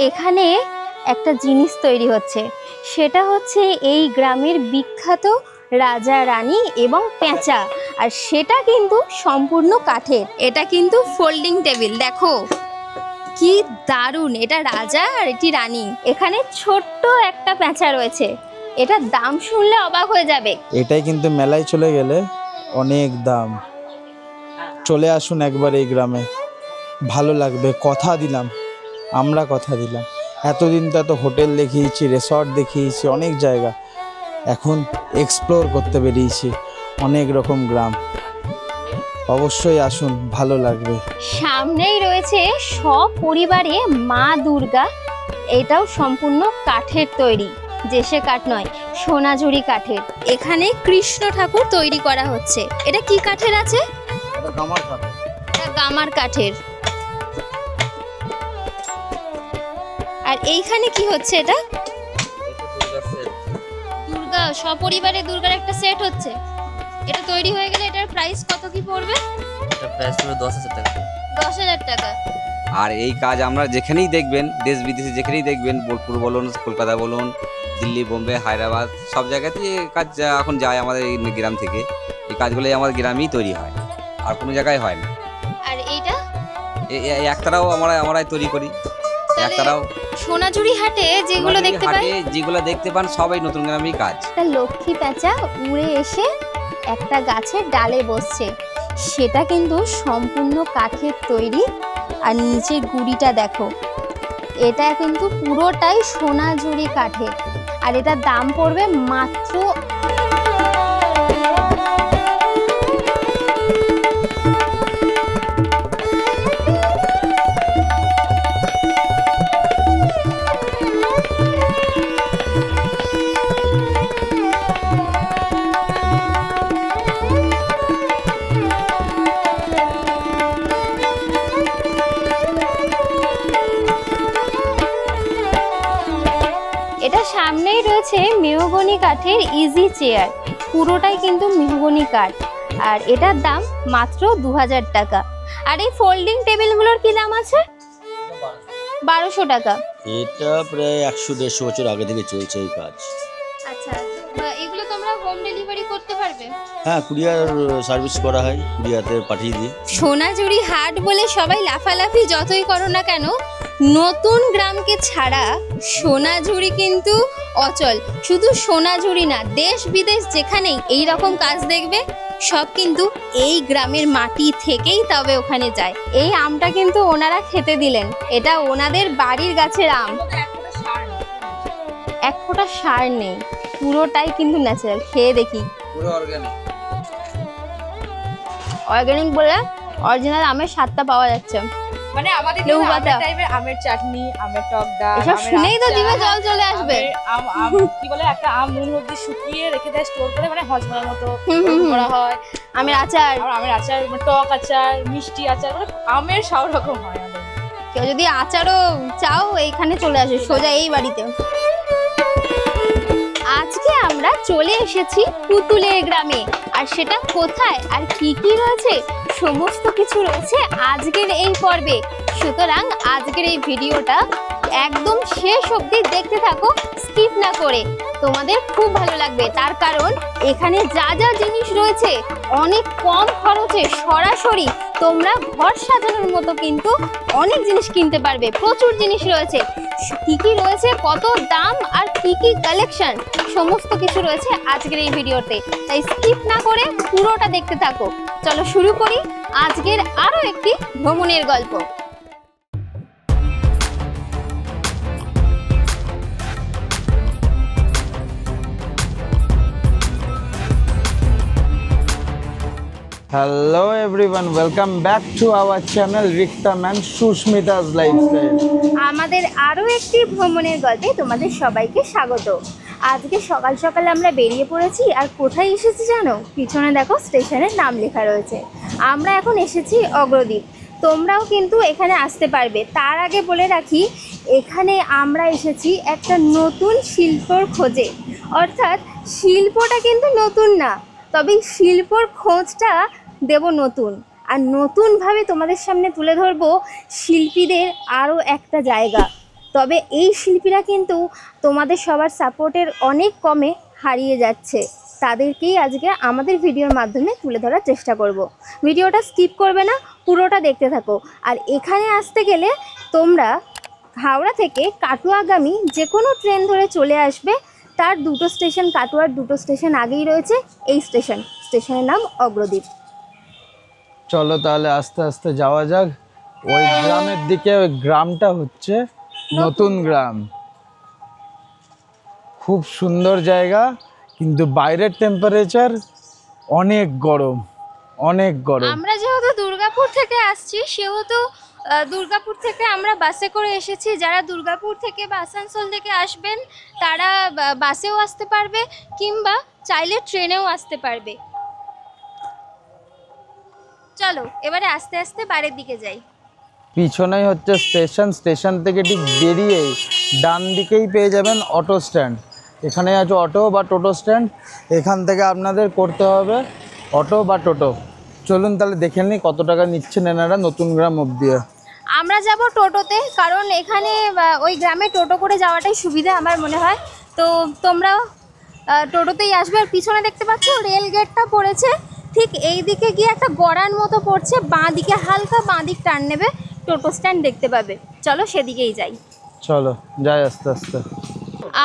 এখানে একটা জিনিস তৈরি হচ্ছে, সেটা হচ্ছে এই গ্রামের বিখ্যাত রাজা রানী এবং পেঁচা, আর সেটা কিন্তু সম্পূর্ণ কাঠের। এটা কিন্তু ফোল্ডিং টেবিল, দেখো কি দারুণ। এটা রাজা আর এটি রানী। এখানে ছোট্ট একটা পেঁচা রয়েছে, এটার দাম শুনলে অবাক হয়ে যাবে। এটাই কিন্তু মেলায় চলে গেলে অনেক দাম। চলে আসুন একবার এই গ্রামে, ভালো লাগবে, কথা দিলাম, আমরা কথা দিলাম। এতদিন তো এত হোটেল দেখিয়েছি, রিসর্ট দেখিয়েছি, অনেক জায়গা, এখন এক্সপ্লোর করতে বেরিয়েছি অনেক রকম গ্রাম। অবশ্যই আসুন, ভালো লাগবে। সামনেই রয়েছে সপরিবারে মা দুর্গা, এটাও সম্পূর্ণ কাঠের তৈরি, দেশে কাঠ নয়, সোনাঝুরি কাঠের। এখানে কৃষ্ণ ঠাকুর তৈরি করা হচ্ছে। এটা কি কাঠের আছে? এটা গামার কাঠের। আর এইখানে কি হচ্ছে? এটা দুর্গা, সপরিবারে দুর্গার একটা সেট হচ্ছে। এটা তৈরি হয়ে গেলে এটার প্রাইস কত কি পড়বে? এটা প্রাইস পড়বে 10,000 টাকা। 10,000 টাকা। আর এই কাজ আমরা যেখানেই দেখবেন, দেশ বিদেশে যেখানেই দেখবেন, বোলপুর বলুন, কলকাতা বলুন, দিল্লি, বোম্বে, হায়দ্রাবাদ, সব জায়গাতেই এই কাজ এখন যায় আমাদের এই গ্রাম থেকে। এই কাজগুলোই আমাদের গ্রামেই তৈরি হয়, আর কোনো জায়গায় হয় না। আর এইটা এই একটারাও আমরাই তৈরি করি। একটারাও সোনাঝুরি হাটে যেগুলো দেখতে পাই, যেগুলো দেখতে পান সবাই নতুন গ্রামেই কাজ। একটা লক্ষ্মী পেঁচা উড়ে এসে একটা গাছের ডালে বসছে, সেটা কিন্তু সম্পূর্ণ কাঠের তৈরি। আর নিচে গুড়িটা দেখো, এটা কিন্তু পুরোটাই সোনাঝুরি কাঠের। আর এটার দাম পড়বে মাত্র সামনেই রয়েছে মেহগনি কাঠের ইজি চেয়ার, পুরোটাই কিন্তু মেহগনি কাঠ, আর এটার দাম মাত্র 2000 টাকা। আর এই ফোল্ডিং টেবিলগুলোর কি দাম আছে? 1200 টাকা। এটা প্রায় 100-150 বছর আগে থেকে চলছে এই কাজ। আচ্ছা, এগুলো তোমরা হোম ডেলিভারি করতে পারবে? হ্যাঁ, কুরিয়ার সার্ভিস করা হয়, কুরিয়ারে পাঠিয়ে দিই। সোনাঝুরি হাট বলে সবাই লাফালাফি যতই করো না কেন, নতুন গ্রামকে ছাড়া সোনাঝুরি কিন্তু অচল। শুধু সোনাঝুরি না, দেশ বিদেশ যেখানেই এই রকম কাজ দেখবে, সব কিন্তু এই গ্রামের মাটি থেকেই তবে ওখানে যায়। এই আমটা কিন্তু ওনারা খেতে দিলেন, এটা ওনাদের বাড়ির গাছের আম, এক ফোঁটা সার নেই, পুরোটাই কিন্তু ন্যাচারাল। খেয়ে দেখি। পুরো অর্গানিক। অর্গানিক বলে অরিজিনাল আমের স্বাদটা পাওয়া যাচ্ছে। মানে আমাদের টাইপের আমের চাটনি, আমের টক ডাল, এসব শুনেই তো জিভে জল চলে আসবে। কি বলে, একটা আম নুন হলদি শুকিয়ে রেখে দেয় স্টোর করে, মানে হজমার মতো করা হয়। আমের আচার, আমের আচার, টক আচার, মিষ্টি আচার, মানে আমের সব রকম হয়। কেউ যদি আচারও চাও এইখানে চলে আসে, সোজা এই বাড়িতে। আজকে আমরা চলে এসেছি পুতুলের গ্রামে, আর সেটা কোথায় আর কি কি রয়েছে সমস্ত কিছু রয়েছে আজকের এই পর্বে। সুতরাং আজকের এই ভিডিওটা একদম শেষ অবধি দেখতে থাকো, স্কিপ না করে। তোমাদের খুব ভালো লাগবে, তার কারণ এখানে যা যা জিনিস রয়েছে অনেক কম খরচে সরাসরি তোমরা ঘর সাজানোর মতো কিন্তু অনেক জিনিস কিনতে পারবে। প্রচুর জিনিস রয়েছে, কি কি রয়েছে, কত দাম, আর কি কি কালেকশন, সমস্ত কিছু রয়েছে আজকের এই ভিডিওতে। তাই স্কিপ না করে পুরোটা দেখতে থাকো। চলো শুরু করি আজকের আরো একটি ভ্রমণের গল্প। Hello everyone, welcome back to our channel Riktam and Susmita's lifestyle. আমাদের আরও একটি ভ্রমণের গল্পে তোমাদের সবাইকে স্বাগত। আজকে সকাল সকাল আমরা বেরিয়ে পড়েছি, আর কোথায় এসেছি জানো? পিছনে দেখো স্টেশনের নাম লেখা রয়েছে। আমরা এখন এসেছি অগ্রদ্বীপ। তোমরাও কিন্তু এখানে আসতে পারবে। তার আগে বলে রাখি, এখানে আমরা এসেছি একটা নতুন শিল্পর খোঁজে। অর্থাৎ শিল্পটা কিন্তু নতুন না, তবে শিল্পর খোঁজটা দেব নতুন, আর নতুনভাবে তোমাদের সামনে তুলে ধরবো শিল্পীদের আরও একটা জায়গা। তবে এই শিল্পীরা কিন্তু তোমাদের সবার সাপোর্টের অনেক কমে হারিয়ে যাচ্ছে। তাদেরকেই আজকে আমাদের ভিডিওর মাধ্যমে তুলে ধরার চেষ্টা করব। ভিডিওটা স্কিপ করবে না, পুরোটা দেখতে থাকো। আর এখানে আসতে গেলে তোমরা হাওড়া থেকে কাটোয়াগামী যে কোনো ট্রেন ধরে চলে আসবে। তার দুটো স্টেশন, কাটোয়ার দুটো স্টেশন আগেই রয়েছে এই স্টেশনের নাম অগ্রদ্বীপ। চলো তাহলে আস্তে আস্তে যাওয়া যাক ওই গ্রামের দিকে। ওই গ্রামটা হচ্ছে নতুন গ্রাম। খুব সুন্দর জায়গা, কিন্তু বাইরের টেম্পারেচার অনেক গরম, অনেক গরম। আমরা যেহেতু দুর্গাপুর থেকে আসছি, সেহেতু দুর্গাপুর থেকে আমরা বাসে করে এসেছি। যারা দুর্গাপুর থেকে বা আসানসোল থেকে আসবেন তারা বাসেও আসতে পারবে, কিংবা চাইলে ট্রেনেও আসতে পারবে। চলো এবারে আস্তে আস্তে বাড়ির দিকে যাই। পিছনেই হচ্ছে স্টেশন। স্টেশন থেকে ঠিক বেরিয়েই ডান দিকেই পেয়ে যাবেন অটো স্ট্যান্ড। এখানে আছে অটো বা টোটো স্ট্যান্ড। এখান থেকে আপনাদের করতে হবে অটো বা টোটো। চলুন তাহলে দেখে নিই কত টাকা নিচ্ছেন এনারা নতুন গ্রাম অবধি। আমরা যাব টোটোতে, কারণ এখানে ওই গ্রামে টোটো করে যাওয়াটাই সুবিধা আমার মনে হয়। তো তোমরা টোটোতেই আসবে। আর পিছনে দেখতে পাচ্ছ রেল গেটটা পড়েছে, ঠিক এই দিকে গিয়ে একটা গড়ার মতো পড়ছে, বাঁ দিকে হালকা বাঁ দিক টার্ন নেবে, টোটো স্ট্যান্ড দেখতে পাবে। চলো সেদিকেই যাই। চলো যাই আস্তে আস্তে।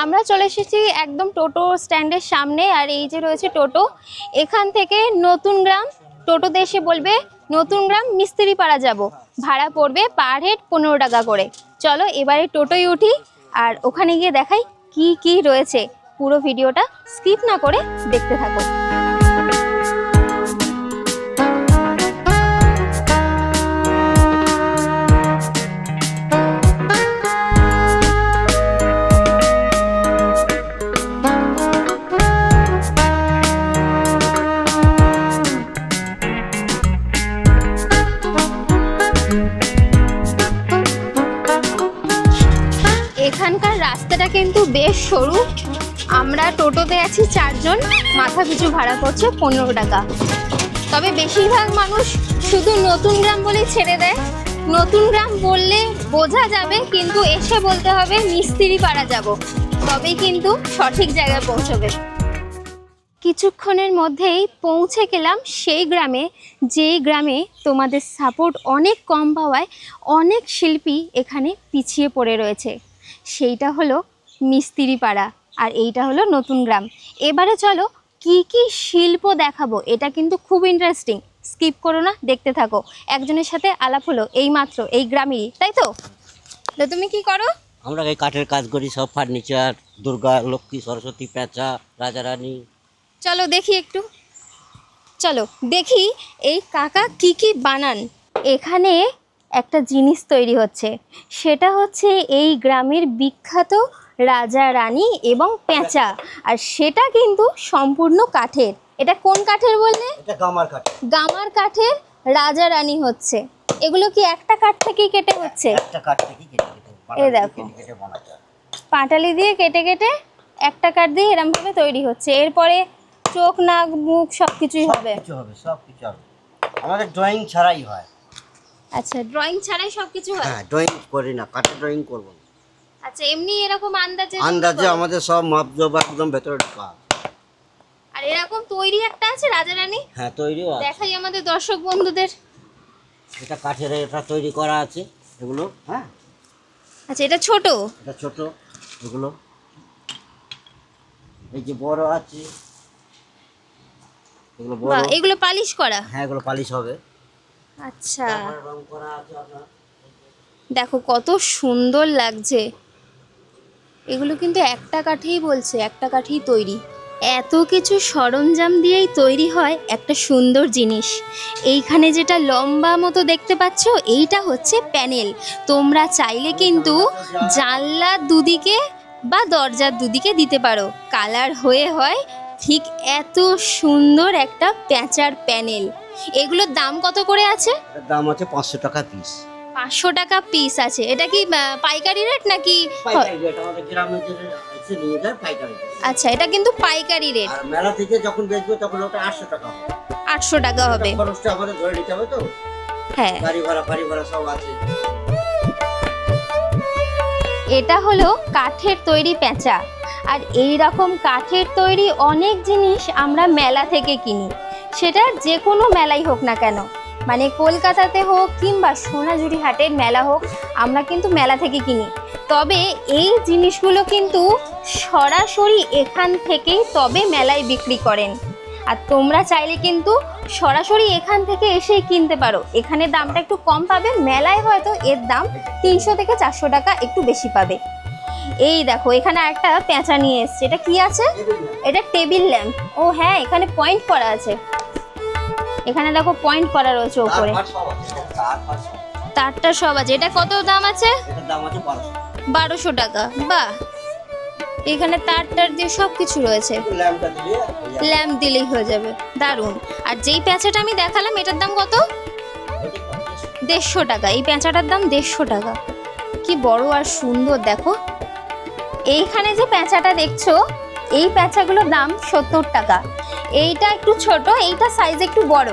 আমরা চলে এসেছি একদম টোটো স্ট্যান্ডের সামনে। আর এই যে রয়েছে টোটো, এখান থেকে নতুন গ্রাম টোটোতে এসে বলবে নতুন গ্রাম মিস্ত্রিপাড়া যাব, ভাড়া পড়বে পার হেড 15 টাকা করে। চলো এবারে টোটোয় উঠি আর ওখানে গিয়ে দেখাই কি কি রয়েছে। পুরো ভিডিওটা স্কিপ না করে দেখতে থাকো। এখানকার রাস্তাটা কিন্তু বেশ সরু। আমরা টোটোতে আছি 4 জন, মাথা পিছু ভাড়া পড়ছে 15 টাকা। তবে বেশিরভাগ মানুষ শুধু নতুন গ্রাম বলেই ছেড়ে দেয়। নতুন গ্রাম বললে বোঝা যাবে, কিন্তু এসে বলতে হবে মিস্ত্রিপাড়া যাব, তবেই কিন্তু সঠিক জায়গায় পৌঁছবে। কিছুক্ষণের মধ্যেই পৌঁছে গেলাম সেই গ্রামে, যেই গ্রামে তোমাদের সাপোর্ট অনেক কম পাওয়ায় অনেক শিল্পী এখানে পিছিয়ে পড়ে রয়েছে। সেইটা হলো মিস্ত্রিপাড়া, আর এইটা হলো নতুন গ্রাম। এবারে চলো কি কি শিল্প দেখাবো, এটা কিন্তু খুব ইন্টারেস্টিং। স্কিপ করো না, দেখতে থাকো। একজনের সাথে আলাপ হলো এই মাত্র, এই গ্রামেরই, তাই তো? তো তুমি কি করো? আমরা এই কাঠের কাজ করি, সব ফার্নিচার, দুর্গা, লক্ষ্মী, সরস্বতী, পেঁচা, রাজারানী। চলো দেখি একটু, চলো দেখি এই কাকা কি কি বানান। এখানে একটা জিনিস তৈরি হচ্ছে, সেটা হচ্ছে এই গ্রামের বিখ্যাত রাজা রানী এবং পেঁচা, আর সেটা কিন্তু সম্পূর্ণ কাঠের। এটা কোন কাঠের বললে? এটা গামার কাঠ। গামার কাঠের রাজা রানী হচ্ছে। এগুলো কি একটা কাঠ থেকেই কেটে হচ্ছে? একটা কাঠ থেকে কেটে কেটে এই দেখো, কেটে বানাতে হয়। পাটালি দিয়ে কেটে কেটে একটা কাঠ দিয়ে এরম ভাবে তৈরি হচ্ছে। এরপরে চোখ, নাক, মুখ সব কিছুই হবে। কিছু হবে, সব কিছু হবে। আমাদের ড্রয়িং ছাড়াই হয়। আচ্ছা, ড্রয়িং ছাড়াই সব কিছু হয়? হ্যাঁ, ড্রয়িং করি না, কাঠের ড্রয়িং করব না। আচ্ছা, এমনি এরকম আন্দাজে আন্দাজে আমাদের সব মাপজোপ একদম ভেতরে ঢোকা। আর এরকম তৈরি একটা আছে রাজা রানী? হ্যাঁ, তৈরিও আছে। দেখাই আমাদের দর্শক বন্ধুদের। এটা কাঠের, এটা তৈরি করা আছে এগুলো। হ্যাঁ, আচ্ছা, এটা ছোট, এটা ছোট, এগুলো এই যে বড় আছে, এগুলো বড়। বাহ, এগুলো পালিশ করা? হ্যাঁ, এগুলো পালিশ হবে। আচ্ছা, তারপরে রং করা আছে আপনার। দেখো কত সুন্দর লাগছে। এগুলো কিন্তু একটা কাঠেই বলছে, একটা কাঠেই তৈরি। এত কিছু সরঞ্জাম দিয়েই তৈরি হয় একটা সুন্দর জিনিস। এইখানে যেটা লম্বা মতো দেখতে পাচ্ছ, এইটা হচ্ছে প্যানেল। তোমরা চাইলে কিন্তু জানলার দুদিকে বা দরজার দুদিকে দিতে পারো। কালার হয়ে হয় ঠিক এত সুন্দর একটা পেঁচার প্যানেল। এগুলোর দাম কত করে আছে? এটার দাম আছে 500 টাকা পিস। 500 টাকা পিস আছে। এটা কি পাইকারি রেট নাকি? পাইকারি রেট, আমাদের গ্রামে যে এসে নিয়ে যায় পাইকারি রেট। আচ্ছা, এটা কিন্তু পাইকারি রেট। আর মেলা থেকে যখন বেচবে তখন ওটা 800 টাকা হবে। 800 টাকা হবে। খরচটা আমাদের ধরে নিতে হবে তো। হ্যাঁ, গাড়ি ভাড়া, ফাড়ি ভাড়া সব আছে। এটা হলো কাঠের তৈরি পেঁচা। আর এই রকম কাঠের তৈরি অনেক জিনিস আমরা মেলা থেকে কিনি, সেটা যে কোনো মেলাই হোক না কেন, মানে কলকাতাতে হোক কিংবা সোনাঝুরি হাটের মেলা হোক, আমরা কিন্তু মেলা থেকে কিনি। তবে এই জিনিসগুলো কিন্তু সরাসরি এখান থেকেই তবে মেলায় বিক্রি করেন। আর তোমরা চাইলে কিন্তু সরাসরি এখান থেকে এসেই কিনতে পারো। এখানে দামটা একটু কম পাবে, মেলায় হয়তো এর দাম 300 থেকে 400 টাকা একটু বেশি পাবে। এই দেখো এখানে একটা পেঁচা নিয়ে এসছে, এটা কি আছে? এটা টেবিল ল্যাম্প। ও হ্যাঁ, এখানে পয়েন্ট করা আছে, এখানে দেখো পয়েন্ট করা রয়েছে উপরে, তারটা সব আছে। এটা কত দাম আছে? 1200 টাকা। বাহ, এখানে তার দিয়ে সব কিছু রয়েছে, ল্যাম্প দিলেই হয়ে যাবে, দারুণ। আর যেই পেঁচাটা আমি দেখালাম এটার দাম কত? 150 টাকা। এই পেঁচাটার দাম 150 টাকা। কি বড় আর সুন্দর দেখো। এইখানে যে পেঁচাটা দেখছো, এই পেঁচাগুলোর দাম 70 টাকা। এইটা একটু ছোট, এইটা সাইজ একটু বড়।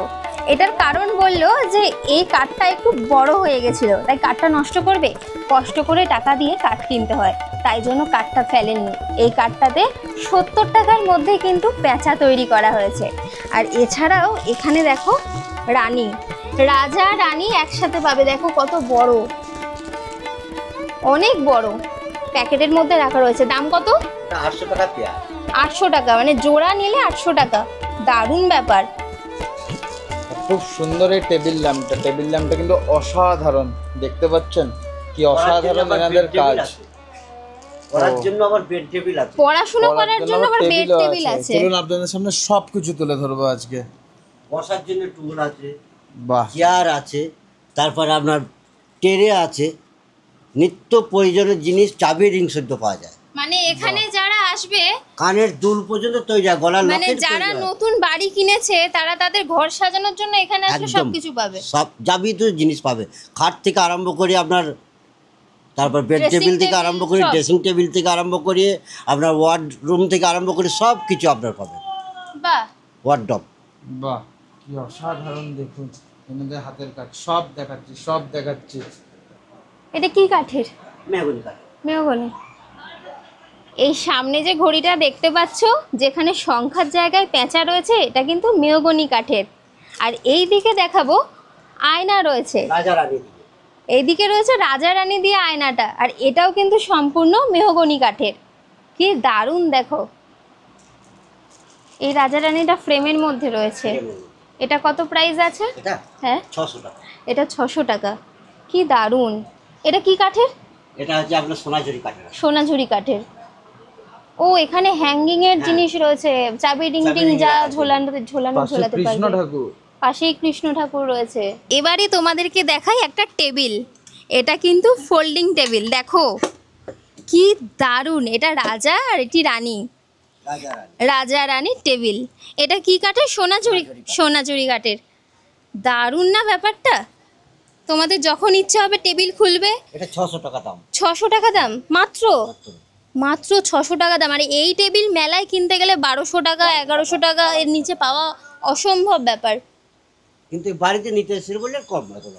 এটার কারণ বললো যে এই কাঠটা একটু বড় হয়ে গেছিল, তাই কাঠটা নষ্ট করবে, কষ্ট করে টাকা দিয়ে কাঠ কিনতে হয়, তাই জন্য কাঠটা ফেলেননি। এই কাঠটাতে 70 টাকার মধ্যে কিন্তু পেঁচা তৈরি করা হয়েছে। আর এছাড়াও এখানে দেখো রানী, রাজা রানী একসাথে পাবে, দেখো কত বড়, অনেক বড়, প্যাকেটের মধ্যে রাখা রয়েছে। দাম কত? 800 টাকা পেয়ার। 800 টাকা, মানে জোড়া নিলে 800 টাকা। দারুণ ব্যাপার। খুব সুন্দর এই টেবিল ল্যাম্পটা কিন্তু অসাধারণ, দেখতে পাচ্ছেন কি অসাধারণ এনাদের কাজ। পড়ার জন্য আবার বেড টেবিল আছে, পড়াশোনা করার জন্য আবার বেড টেবিল আছে। চলুন আপনাদের সামনে সবকিছু তুলে ধরবো আজকে। বসার জন্য টুল আছে, বাহ, চেয়ার আছে, তারপর আপনার ট্রে আছে, নিত্য প্রয়োজনীয় জিনিস, চাবি রিং সদ্য পাওয়া যায়। মানে এখানে যারা আসবে, কানের দুল পর্যন্ত তৈরি হয়, গলার মানে লকেট যারা নতুন বাড়ি কিনেছে তারা তাদের ঘর সাজানোর জন্য এখানে আসলে সবকিছু পাবে, সব যাবতীয় জিনিস পাবে। খাট থেকে আরম্ভ করে আপনার, তারপর বেড টেবিল থেকে আরম্ভ করে, ড্রেসিং টেবিল থেকে আরম্ভ করে, আপনার ওয়ার্ড রুম থেকে আরম্ভ করে সব কিছু আপনার পাবেন। বাহ, ওয়ার্ডরোব, বাহ কি অসাধারণ। দেখুন এনাদের হাতের কাজ, সব দেখাচ্ছি। এটা কি কাঠের? মেহগনি কাঠ। মেহগনি। এই সামনে যে ঘড়িটা দেখতে পাচ্ছ, যেখানে সংখ্যার জায়গায় পেঁচা রয়েছে, এটা কিন্তু মেহগনি কাঠের। আর এই দিকে দেখাবো আয়না রয়েছে, রাজা রানী। এইদিকে রয়েছে রাজা রানী দিয়ে আয়নাটা, আর এটাও কিন্তু সম্পূর্ণ মেহগনি কাঠের। কি দারুণ দেখো। এই রাজা রানীটা ফ্রেমের মধ্যে রয়েছে। এটা কত প্রাইস আছে? এটা হ্যাঁ 600 টাকা। এটা 600 টাকা। কি দারুণ। এটা কি কাঠের? এটা হচ্ছে আপনার সোনাঝুরি কাঠের। সোনাঝুরি কাঠের। ও এখানে হ্যাঙ্গিং এর জিনিস রয়েছে, চাবি ডিং ডিং যা ঝোলাতে কৃষ্ণ পারবে। ঠাকুর, পাশেই কৃষ্ণ ঠাকুর রয়েছে। এবারে তোমাদেরকে দেখাই একটা টেবিল। এটা কিন্তু ফোল্ডিং টেবিল, দেখো কি দারুণ। এটা রাজা আর এটি রানী, রাজা রানীর টেবিল। এটা কি কাঠের? সোনাঝুরি কাঠের। দারুণ না ব্যাপারটা? তোমাদের যখন ইচ্ছা হবে টেবিল খুলবে। এটা 600 টাকা দাম। 600 টাকা দাম মাত্র 600 টাকা দাম। আর এই টেবিল মেলায় কিনতে গেলে 1200 টাকা 1100 টাকা এর নিচে পাওয়া অসম্ভব ব্যাপার। কিন্তু বাড়িতে নিতে এসে বললে কম হবে।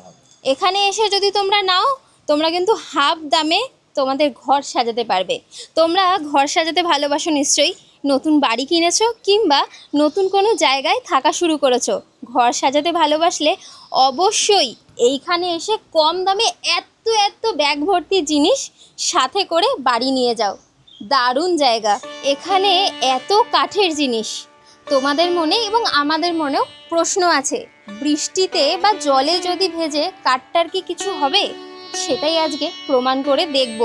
এখানে এসে যদি তোমরা নাও, তোমরা কিন্তু হাফ দামে তোমাদের ঘর সাজাতে পারবে। তোমরা ঘর সাজাতে ভালোবাসো নিশ্চয়ই, নতুন বাড়ি কিনেছো কিংবা নতুন কোনো জায়গায় থাকা শুরু করেছো, ঘর সাজাতে ভালোবাসলে অবশ্যই এইখানে এসে কম দামে এত ব্যাগ ভর্তি জিনিস সাথে করে বাড়ি নিয়ে যাও। দারুণ জায়গা। এখানে এত কাঠের জিনিস। তোমাদের মনে এবং আমাদের মনেও প্রশ্ন আছে, বৃষ্টিতে বা জলে যদি ভেজে কাঠটার কি কিছু হবে? সেটাই আজকে প্রমাণ করে দেখব।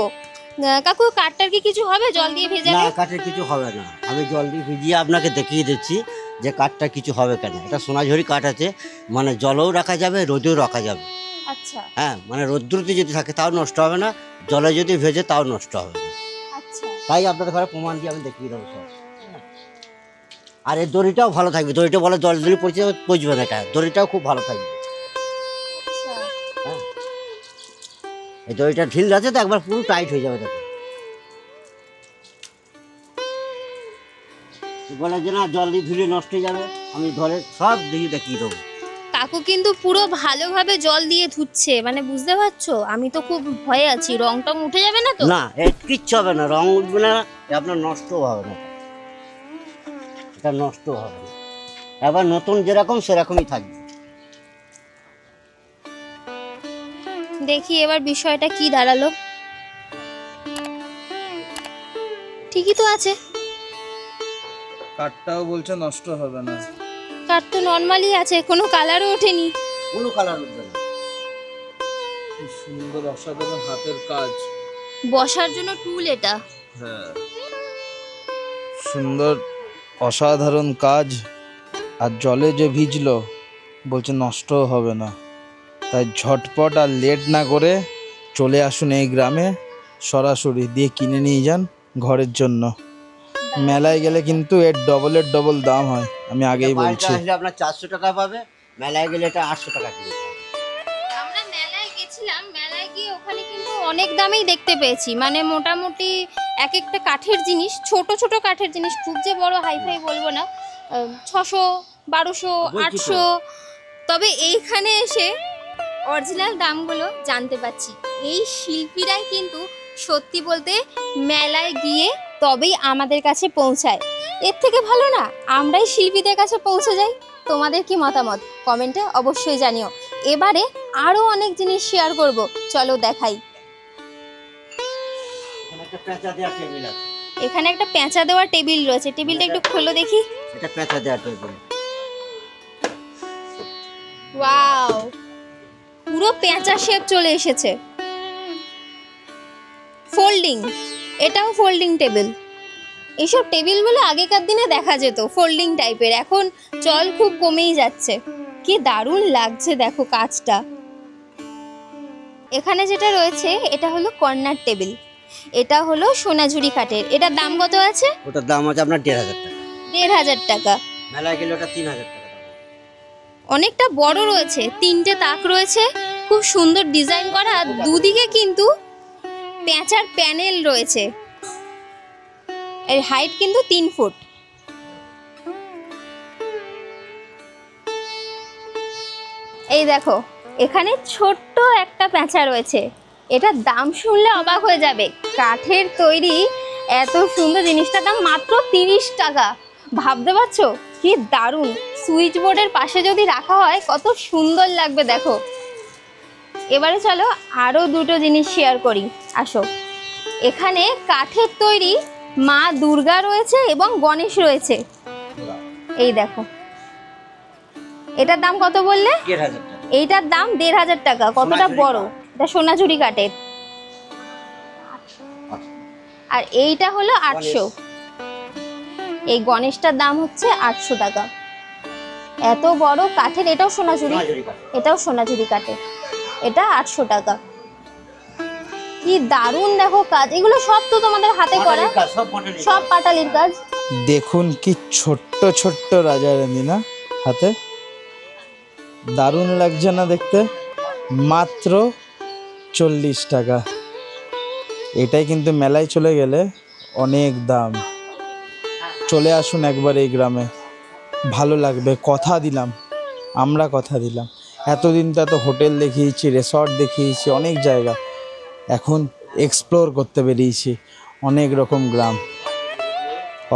কাকু, কাঠটার কি কিছু হবে জল দিয়ে ভেজালে? না, কাঠের কিছু হবে না। আমি জল দিয়ে ভিজিয়ে আপনাকে দেখিয়ে দিচ্ছি যে কাঠটা কিছু হবে কেন। এটা সোনাঝুরি কাঠ আছে, মানে জলেও রাখা যাবে, রোদেও রাখা যাবে। আচ্ছা হ্যাঁ, মানে রৌদ্রতে যদি থাকে তাও নষ্ট হবে না, জলে যদি ভেজে তাও নষ্ট হবে না। আচ্ছা, তাই আপনাদের ঘরে প্রমাণ দিয়ে আমি দেখিয়ে দেবো সব। আর এই দড়িটাও ভালো থাকবে, দড়িটা বলে জল দিলে পচবে না, এটা দড়িটাও খুব ভালো থাকবে। আচ্ছা। হ্যাঁ, এই দড়িটা ঢিল আছে তো একবার পুরো টাইট হয়ে যাবে। দেখো বলে যে না জল দিয়ে ধুলে নষ্ট হয়ে যাবে, আমি ধরে সব দেখিয়ে দেবো। কাকু কিন্তু পুরো ভালোভাবে জল দিয়ে ধুচ্ছে, মানে বুঝতে পারছো? আমি তো খুব ভয়ে আছি, রং টং উঠে যাবে না তো? না, এর কিচ্ছু হবে না, রং উঠবে না, আপনার নষ্টও হবে না, এটা নষ্ট হবে না, আবার নতুন যেরকম সেরকমই থাকবে। দেখি এবার বিষয়টা কি দাঁড়ালো। ঠিকই তো আছে, কাঠটাও বলছে নষ্ট হবে না। কাঠ তো নর্মালি আছে, কোনো কালারও ওঠেনি। কোনো কালার উঠবে না। কি সুন্দর অসাধারণ হাতের কাজ। বসার জন্য টুল এটা। হ্যাঁ, সুন্দর অসাধারণ কাজ। আর জলে যে ভিজলো বলছে নষ্টও হবে না, তাই ঝটপট আর লেট না করে চলে আসুন এই গ্রামে, সরাসরি দিয়ে কিনে নিয়ে যান ঘরের জন্য। মেলায় গেলে কিন্তু এর ডবল দাম হয়, আমি আগেই বাড়িতে বলছি। আসলে আপনার 400 টাকা পাবে, মেলায় গেলে এটা 800 টাকা কিলো পাবে। আমরা মেলায় গেছিলাম, মেলায় গিয়ে ওখানে কিন্তু অনেক দামেই দেখতে পেয়েছি, মানে মোটামুটি এক একটা কাঠের জিনিস, ছোট ছোট কাঠের জিনিস, খুব যে বড় হাইফাই বলবো না, 600, 1200, 800। তবে এইখানে এসে অরিজিনাল দামগুলো জানতে পারছি। এই শিল্পীরাই কিন্তু সত্যি বলতে মেলায় গিয়ে তবেই আমাদের কাছে পৌঁছায়। এর থেকে ভালো না আমরাই শিল্পীদের কাছে পৌঁছে যাই। তোমাদের কি মতামত কমেন্টে অবশ্যই জানিও। এবারে আরও অনেক জিনিস শেয়ার করব, চলো দেখাই। এখানে একটা পেঁচা দেওয়া টেবিল আছে, এখানে একটা পেঁচা দেওয়া টেবিল রয়েছে, টেবিলটা একটু খোলো দেখি। এটা পেঁচা দেওয়া টেবিল। ওয়াও, পুরো পেঁচা শেপ চলে এসেছে। ফোল্ডিং, এটাও ফোল্ডিং টেবিল। এইসব টেবিলগুলো আগেকার দিনে দেখা যেত ফোল্ডিং টাইপের, এখন চল খুব কমেই যাচ্ছে। কি দারুণ লাগছে দেখো কাজটা। এখানে যেটা রয়েছে এটা হলো কর্নার টেবিল, এটা হলো সোনাঝুরি কাঠের। এটার দাম কত আছে? ওটার দাম আছে আপনার 1500 টাকা। 1500 টাকা। মেলায় গেলে ওটা 3000 টাকা দাম। অনেকটা বড় রয়েছে, 3টে তাক রয়েছে, খুব সুন্দর ডিজাইন করা। আর দুদিকে কিন্তু পেঁচার প্যানেল রয়েছে। এর হাইট কিন্তু 3 ফুট। এই দেখো এখানে ছোট্ট একটা পেঁচা রয়েছে, এটার দাম শুনলে অবাক হয়ে যাবে। কাঠের তৈরি এত সুন্দর জিনিসটার দাম মাত্র 30 টাকা। ভাবতে পারছো কি দারুণ! সুইচ বোর্ডের পাশে যদি রাখা হয় কত সুন্দর লাগবে দেখো। এবারে চলো আরও দুটো জিনিস শেয়ার করি, আসো। এখানে কাঠের তৈরি মা দুর্গা রয়েছে এবং গণেশ রয়েছে। এই দেখো, এটার দাম কত বললে? 1500 টাকা। এইটার দাম 1500 টাকা। কতটা বড়, এটা সোনাঝুরি কাঠের। আর এইটা হলো 800। এই গণেশটার দাম হচ্ছে 800 টাকা। এত বড় কাঠের, এটাও সোনাঝুরি, এটাও সোনাঝুরি কাঠের, এটা 800 টাকা। কি দারুণ দেখো কাজ, এগুলো সব তো তোমাদের হাতে করা, সব পাটালির কাজ। দেখুন কি ছোট্ট ছোট্ট রাজা রানী না হাতে, দারুণ লাগছে না দেখতে? মাত্র 40 টাকা। এটাই কিন্তু মেলায় চলে গেলে অনেক দাম। চলে আসুন একবার এই গ্রামে, ভালো লাগবে, কথা দিলাম, আমরা কথা দিলাম। এতদিন তো এত হোটেল দেখিয়েছি, রিসর্ট দেখিয়েছি, অনেক জায়গা, এখন এক্সপ্লোর করতে বেরিয়েছি অনেক রকম গ্রাম।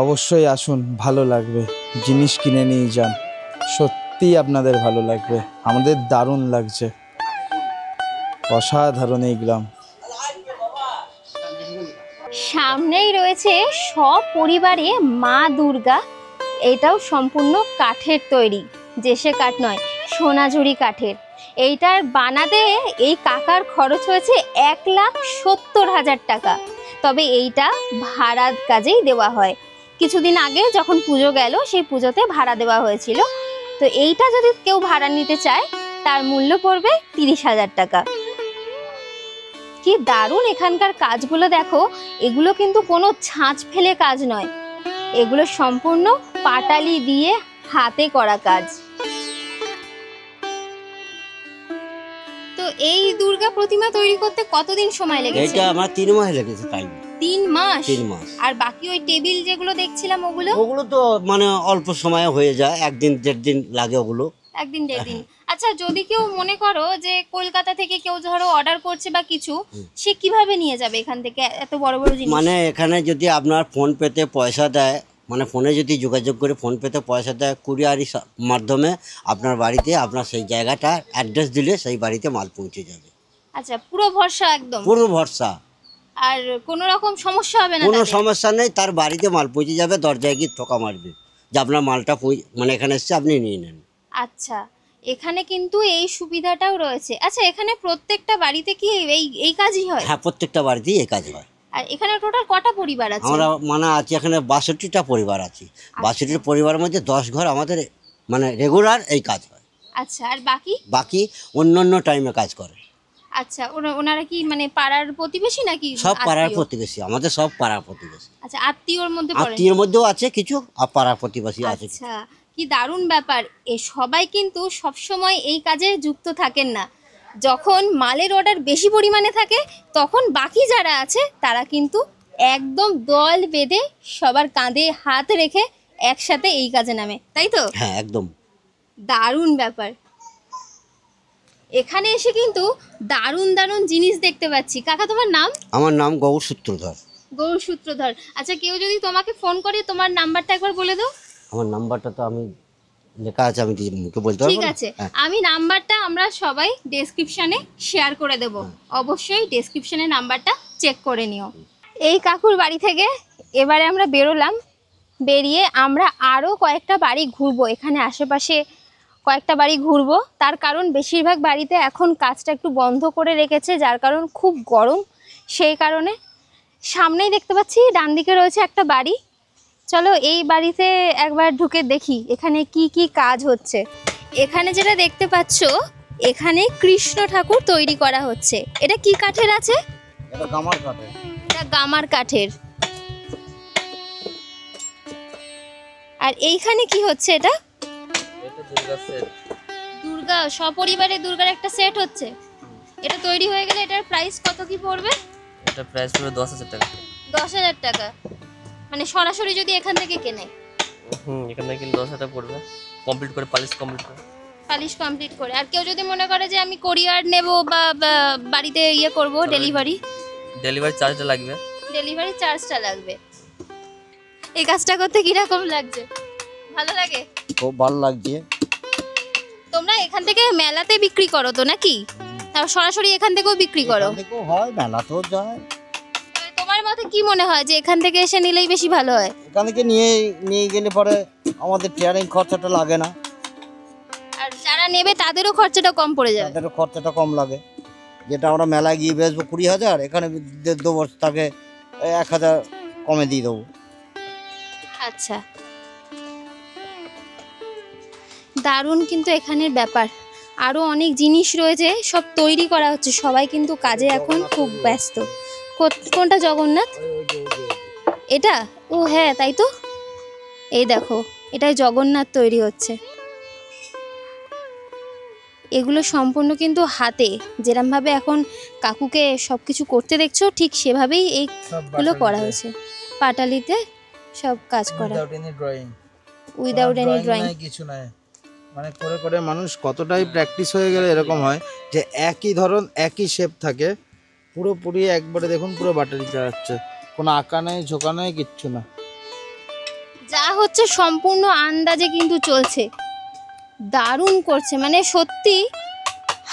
অবশ্যই আসুন, ভালো লাগবে, জিনিস কিনে নিয়ে যান, সত্যিই আপনাদের ভালো লাগবে। আমাদের দারুণ লাগছে, অসাধারণ এই গ্রাম। সামনেই রয়েছে সপরিবারে মা দুর্গা। এটাও সম্পূর্ণ কাঠের তৈরি, দেশে কাঠ নয়, সোনাঝুরি কাঠের। এইটার বানাতে এই কাকার খরচ হয়েছে 1,70,000 টাকা। তবে এইটা ভাড়ার কাজেই দেওয়া হয়। কিছুদিন আগে যখন পুজো গেল সেই পুজোতে ভাড়া দেওয়া হয়েছিল। তো এইটা যদি কেউ ভাড়া নিতে চায় তার মূল্য পড়বে 30,000 টাকা। কি দারুণ এখানকার কাজগুলো দেখো, এগুলো কিন্তু কোনো ছাঁচ ফেলে কাজ নয়, এগুলো সম্পূর্ণ পাটালি দিয়ে হাতে করা কাজ। তো এই দুর্গা প্রতিমা তৈরি করতে কতদিন সময় লেগেছে? এটা আমার 3 মাস লেগেছে টাইম। 3 মাস? 3 মাস। আর বাকি ওই টেবিল যেগুলো দেখছিলাম ওগুলো? ওগুলো তো মানে অল্প সময়ে হয়ে যায়, 1 দিন 1.5 দিন লাগে ওগুলো। একদিন দেড় দিন। আচ্ছা, যদি কেউ মনে করো যে কলকাতা থেকে কেউ ধরো অর্ডার করছে বা কিছু, সে কিভাবে নিয়ে যাবে এখান থেকে এত বড় বড় জিনিস? মানে এখানে যদি আপনার ফোন পেতে পয়সা দেয়, মানে ফোনে যদি যোগাযোগ করে ফোন পেতে পয়সা দেয়, কুরিয়ারি মাধ্যমে আপনার বাড়িতে, আপনার সেই জায়গাটা অ্যাড্রেস দিলে সেই বাড়িতে মাল পৌঁছে যাবে। আচ্ছা, পুরো ভরসা একদম? পুরো ভরসা, আর কোনো রকম সমস্যা হবে না? কোনো তাদের? সমস্যা নেই, তার বাড়িতে মাল পৌঁছে যাবে, দরজায় গিয়ে ঠোকা মারবে যে আপনার মালটা মানে এখানে এসছে, আপনি নিয়ে নেন। আচ্ছা, এখানে কিন্তু এই সুবিধাটাও রয়েছে। আচ্ছা, এখানে প্রত্যেকটা বাড়িতে কি এই কাজই হয়? হ্যাঁ, প্রত্যেকটা বাড়িতেই এই কাজ হয়। আর এখানে টোটাল কটা পরিবার আছে? আমরা মানে আছি এখানে 62টা পরিবার আছি। 62টা পরিবারের মধ্যে 10 ঘর আমাদের মানে রেগুলার এই কাজ হয়। আচ্ছা, আর বাকি অন্য অন্য টাইমে কাজ করে। আচ্ছা, ওনারা কি মানে পাড়ার প্রতিবেশী নাকি? সব পাড়ার আত্মীয়? প্রতিবেশী, আমাদের সব পাড়ার প্রতিবেশী। আচ্ছা, আত্মীয়র মধ্যে পড়ে? আত্মীয়ের মধ্যেও আছে কিছু, আর পাড়ার প্রতিবেশী আছে। আচ্ছা, কি দারুণ ব্যাপার। সবাই কিন্তু সবসময় এই কাজে যুক্ত থাকেন না। যখন মালের অর্ডার বেশি পরিমাণে থাকে তখন বাকি যারা আছে তারা কিন্তু একদম দল বেঁধে সবার কাঁধে হাত রেখে একসাথে এই কাজে নামে, তাই তো? হ্যাঁ, একদম দারুণ ব্যাপার। এখানে এসে কিন্তু দারুণ দারুণ জিনিস দেখতে পাচ্ছি। কাকা, তোমার নাম? আমার নাম গৌর সূত্রধর। গৌর সূত্রধর। আচ্ছা, কেউ যদি তোমাকে ফোন করে তোমার নাম্বারটা একবার বলে দাও। আমার নাম্বারটা তো আমি লেখা আছে, আমি মুখে বলতে পারবো ঠিক না। আছে, হ্যাঁ। আমি নাম্বারটা আমরা সবাই ডেসক্রিপশনে শেয়ার করে দেব। অবশ্যই ডেসক্রিপশনে নাম্বারটা চেক করে নিও। এই কাকুর বাড়ি থেকে এবারে আমরা বেরোলাম। বেরিয়ে আমরা আরও কয়েকটা বাড়ি ঘুরবো, এখানে আশেপাশে কয়েকটা বাড়ি ঘুরবো। তার কারণ বেশিরভাগ বাড়িতে এখন কাজটা একটু বন্ধ করে রেখেছে, যার কারণ খুব গরম। সেই কারণে সামনেই দেখতে পাচ্ছি ডান দিকে রয়েছে একটা বাড়ি। চলো এই বাড়িতে একবার ঢুকে দেখি এখানে কি কি কাজ হচ্ছে। এখানে যেটা দেখতে পাচ্ছ, এখানে কৃষ্ণ ঠাকুর তৈরি করা হচ্ছে। এটা কি কাঠের আছে? এটা গামার কাঠের। এটা গামার কাঠের। আর এইখানে কি হচ্ছে? এটা দুর্গা, সপরিবারে দুর্গার একটা সেট হচ্ছে। এটা তৈরি হয়ে গেলে এটার প্রাইস কত কি পড়বে? এটা প্রাইস পড়বে 10,000 টাকা। 10,000 টাকা? মানে সরাসরি যদি এখান থেকে কেনে? এখান থেকে 10,000 টাকা পড়বে, কমপ্লিট করে পালিশ কমপ্লিট করে। আর কেউ যদি মনে করে যে আমি কোরিয়ার নেব বা বাড়িতে করব, ডেলিভারি চার্জটা লাগবে। ডেলিভারি চার্জটা লাগবে। এই কাজটা করতে কিরকম লাগছে? ভালো লাগে? খুব ভালো লাগছে। তোমরা এখান থেকে মেলাতে বিক্রি করো তো নাকি? আর সরাসরি এখান থেকেও বিক্রি করো? এখান থেকেও হয়, মেলাতেও যায়। তোমার মতে কি মনে হয় যে এখান থেকে এসে নিলেই বেশি ভালো হয়? এখান থেকে নিয়ে গেলে পরে আমাদের ট্রেনিং খরচাটা লাগে না, আর যারা নেবে তাদেরও খরচাটা কম পড়ে যাবে। তাদেরও খরচাটা কম লাগে। যেটা আমরা মেলায় গিয়ে বেচবো 20,000, এখানে দেবো তাকে 1,000 কমে দিয়ে দেবো। আচ্ছা, দারুণ কিন্তু এখানের ব্যাপার। আরও অনেক জিনিস রয়েছে, সব তৈরি করা হচ্ছে। সবাই কিন্তু কাজে এখন খুব ব্যস্ত। কোনটা জগন্নাথ? এটা? ও হ্যাঁ, তাই তো। এই দেখো, এটাই জগন্নাথ তৈরি হচ্ছে। এগুলো সম্পূর্ণ কিন্তু হাতে, যেরকমভাবে এখন কাকুকে সব কিছু করতে দেখছো ঠিক সেভাবেই এইগুলো করা হয়েছে। পাটালিতে সব কাজ করা, উইদাউট এনি ড্রয়িং, কিছু নাই। মানে করে করে মানুষ কতটাই প্র্যাকটিস হয়ে গেলে এরকম হয় যে একই ধরন একই শেপ থাকে, পুরোপুরি একবারে দেখুন পুরো বাটারি চালাচ্ছে, কোনো আঁকা নেই ঝোঁকা নেই, কিচ্ছু না। যা হচ্ছে সম্পূর্ণ আন্দাজে কিন্তু চলছে। দারুণ করছে, মানে সত্যি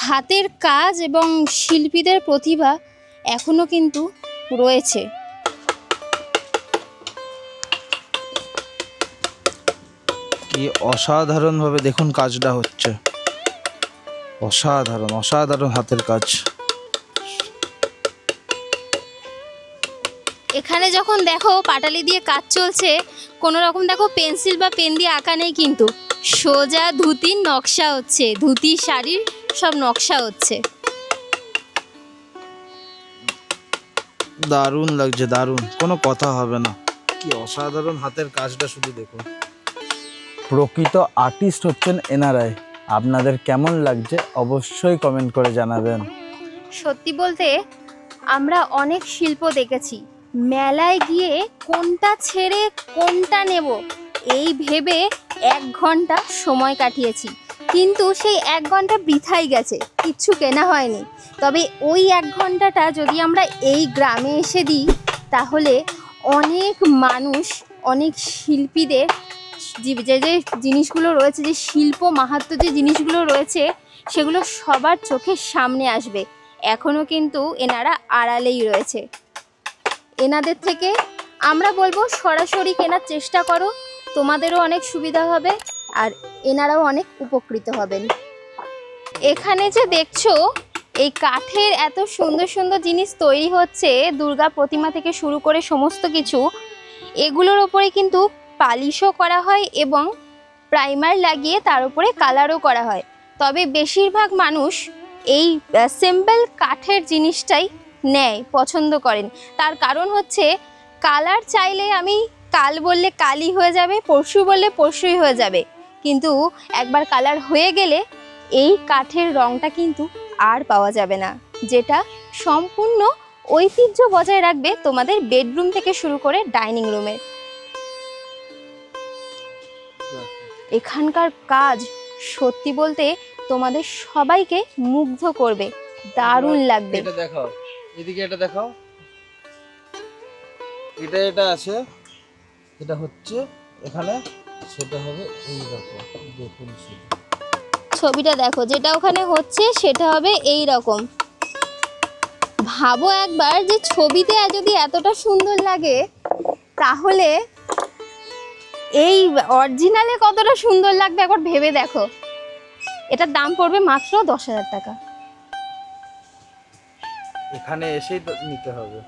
হাতের কাজ এবং শিল্পীদের প্রতিভা এখনো কিন্তু রয়েছে। কি অসাধারণভাবে দেখুন কাজটা হচ্ছে, অসাধারণ অসাধারণ হাতের কাজ। এখানে যখন দেখো পাটালি দিয়ে কাজ চলছে, কোনো রকম দেখো পেন্সিল বা পেন দিয়ে আঁকা নেই, কিন্তু সোজা ধুতির নকশা হচ্ছে, ধুতি শাড়ির সব নকশা হচ্ছে। দারুণ লাগছে, দারুণ, কোনো কথা হবে না। কি অসাধারণ হাতের কাজটা শুধু দেখুন। প্রকৃত আর্টিস্ট হচ্ছেন এনারাই। আপনাদের কেমন লাগছে অবশ্যই কমেন্ট করে জানাবেন। সত্যি বলতে আমরা অনেক শিল্প দেখেছি, মেলায় গিয়ে কোনটা ছেড়ে কোনটা নেব এই ভেবে 1 ঘন্টা সময় কাটিয়েছি। কিন্তু সেই 1 ঘন্টা বৃথাই গেছে, কিচ্ছু কেনা হয়নি। তবে ওই 1 ঘন্টাটা যদি আমরা এই গ্রামে এসে দিই, তাহলে অনেক মানুষ, অনেক শিল্পীদের যে যে জিনিসগুলো রয়েছে, যে শিল্প মাহাত্ম্য যে জিনিসগুলো রয়েছে, সেগুলো সবার চোখের সামনে আসবে। এখনও কিন্তু এনারা আড়ালেই রয়েছে। এনাদের থেকে আমরা বলবো সরাসরি কেনার চেষ্টা করো, তোমাদেরও অনেক সুবিধা হবে আর এনারাও অনেক উপকৃত হবেন। এখানে যে দেখছো এই কাঠের এত সুন্দর সুন্দর জিনিস তৈরি হচ্ছে, দুর্গা প্রতিমা থেকে শুরু করে সমস্ত কিছু, এগুলোর ওপরে কিন্তু পালিশও করা হয় এবং প্রাইমার লাগিয়ে তার উপরে কালারও করা হয়। তবে বেশিরভাগ মানুষ এই সিম্পল কাঠের জিনিসটাই নেয়, পছন্দ করেন। তার কারণ হচ্ছে কালার চাইলে আমি কাল বললে কালই হয়ে যাবে, পরশু বললে পরশুই হয়ে যাবে, কিন্তু একবার কালার হয়ে গেলে এই কাঠের রঙটা কিন্তু আর পাওয়া যাবে না, যেটা সম্পূর্ণ ঐতিহ্য বজায় রাখবে তোমাদের বেডরুম থেকে শুরু করে ডাইনিং রুমের। এখানকার কাজ সত্যি বলতে তোমাদের সবাইকে মুগ্ধ করবে, দারুণ লাগবে। এটা দেখাও, এদিকে এটা দেখাও, এটা আছে, এটা হচ্ছে এখানে, সেটা হবে এই রকম। দেখুন ছবিটা দেখো, যেটা ওখানে হচ্ছে সেটা হবে এই রকম। ভাবো একবার যে ছবিতে যদি এতটা সুন্দর লাগে, তাহলে এই অরিজিনালে কতটা সুন্দর লাগবে একবার ভেবে দেখো। এটার দাম পড়বে মাত্র 10,000 টাকা। এখানে এসেই তো নিতে হবে,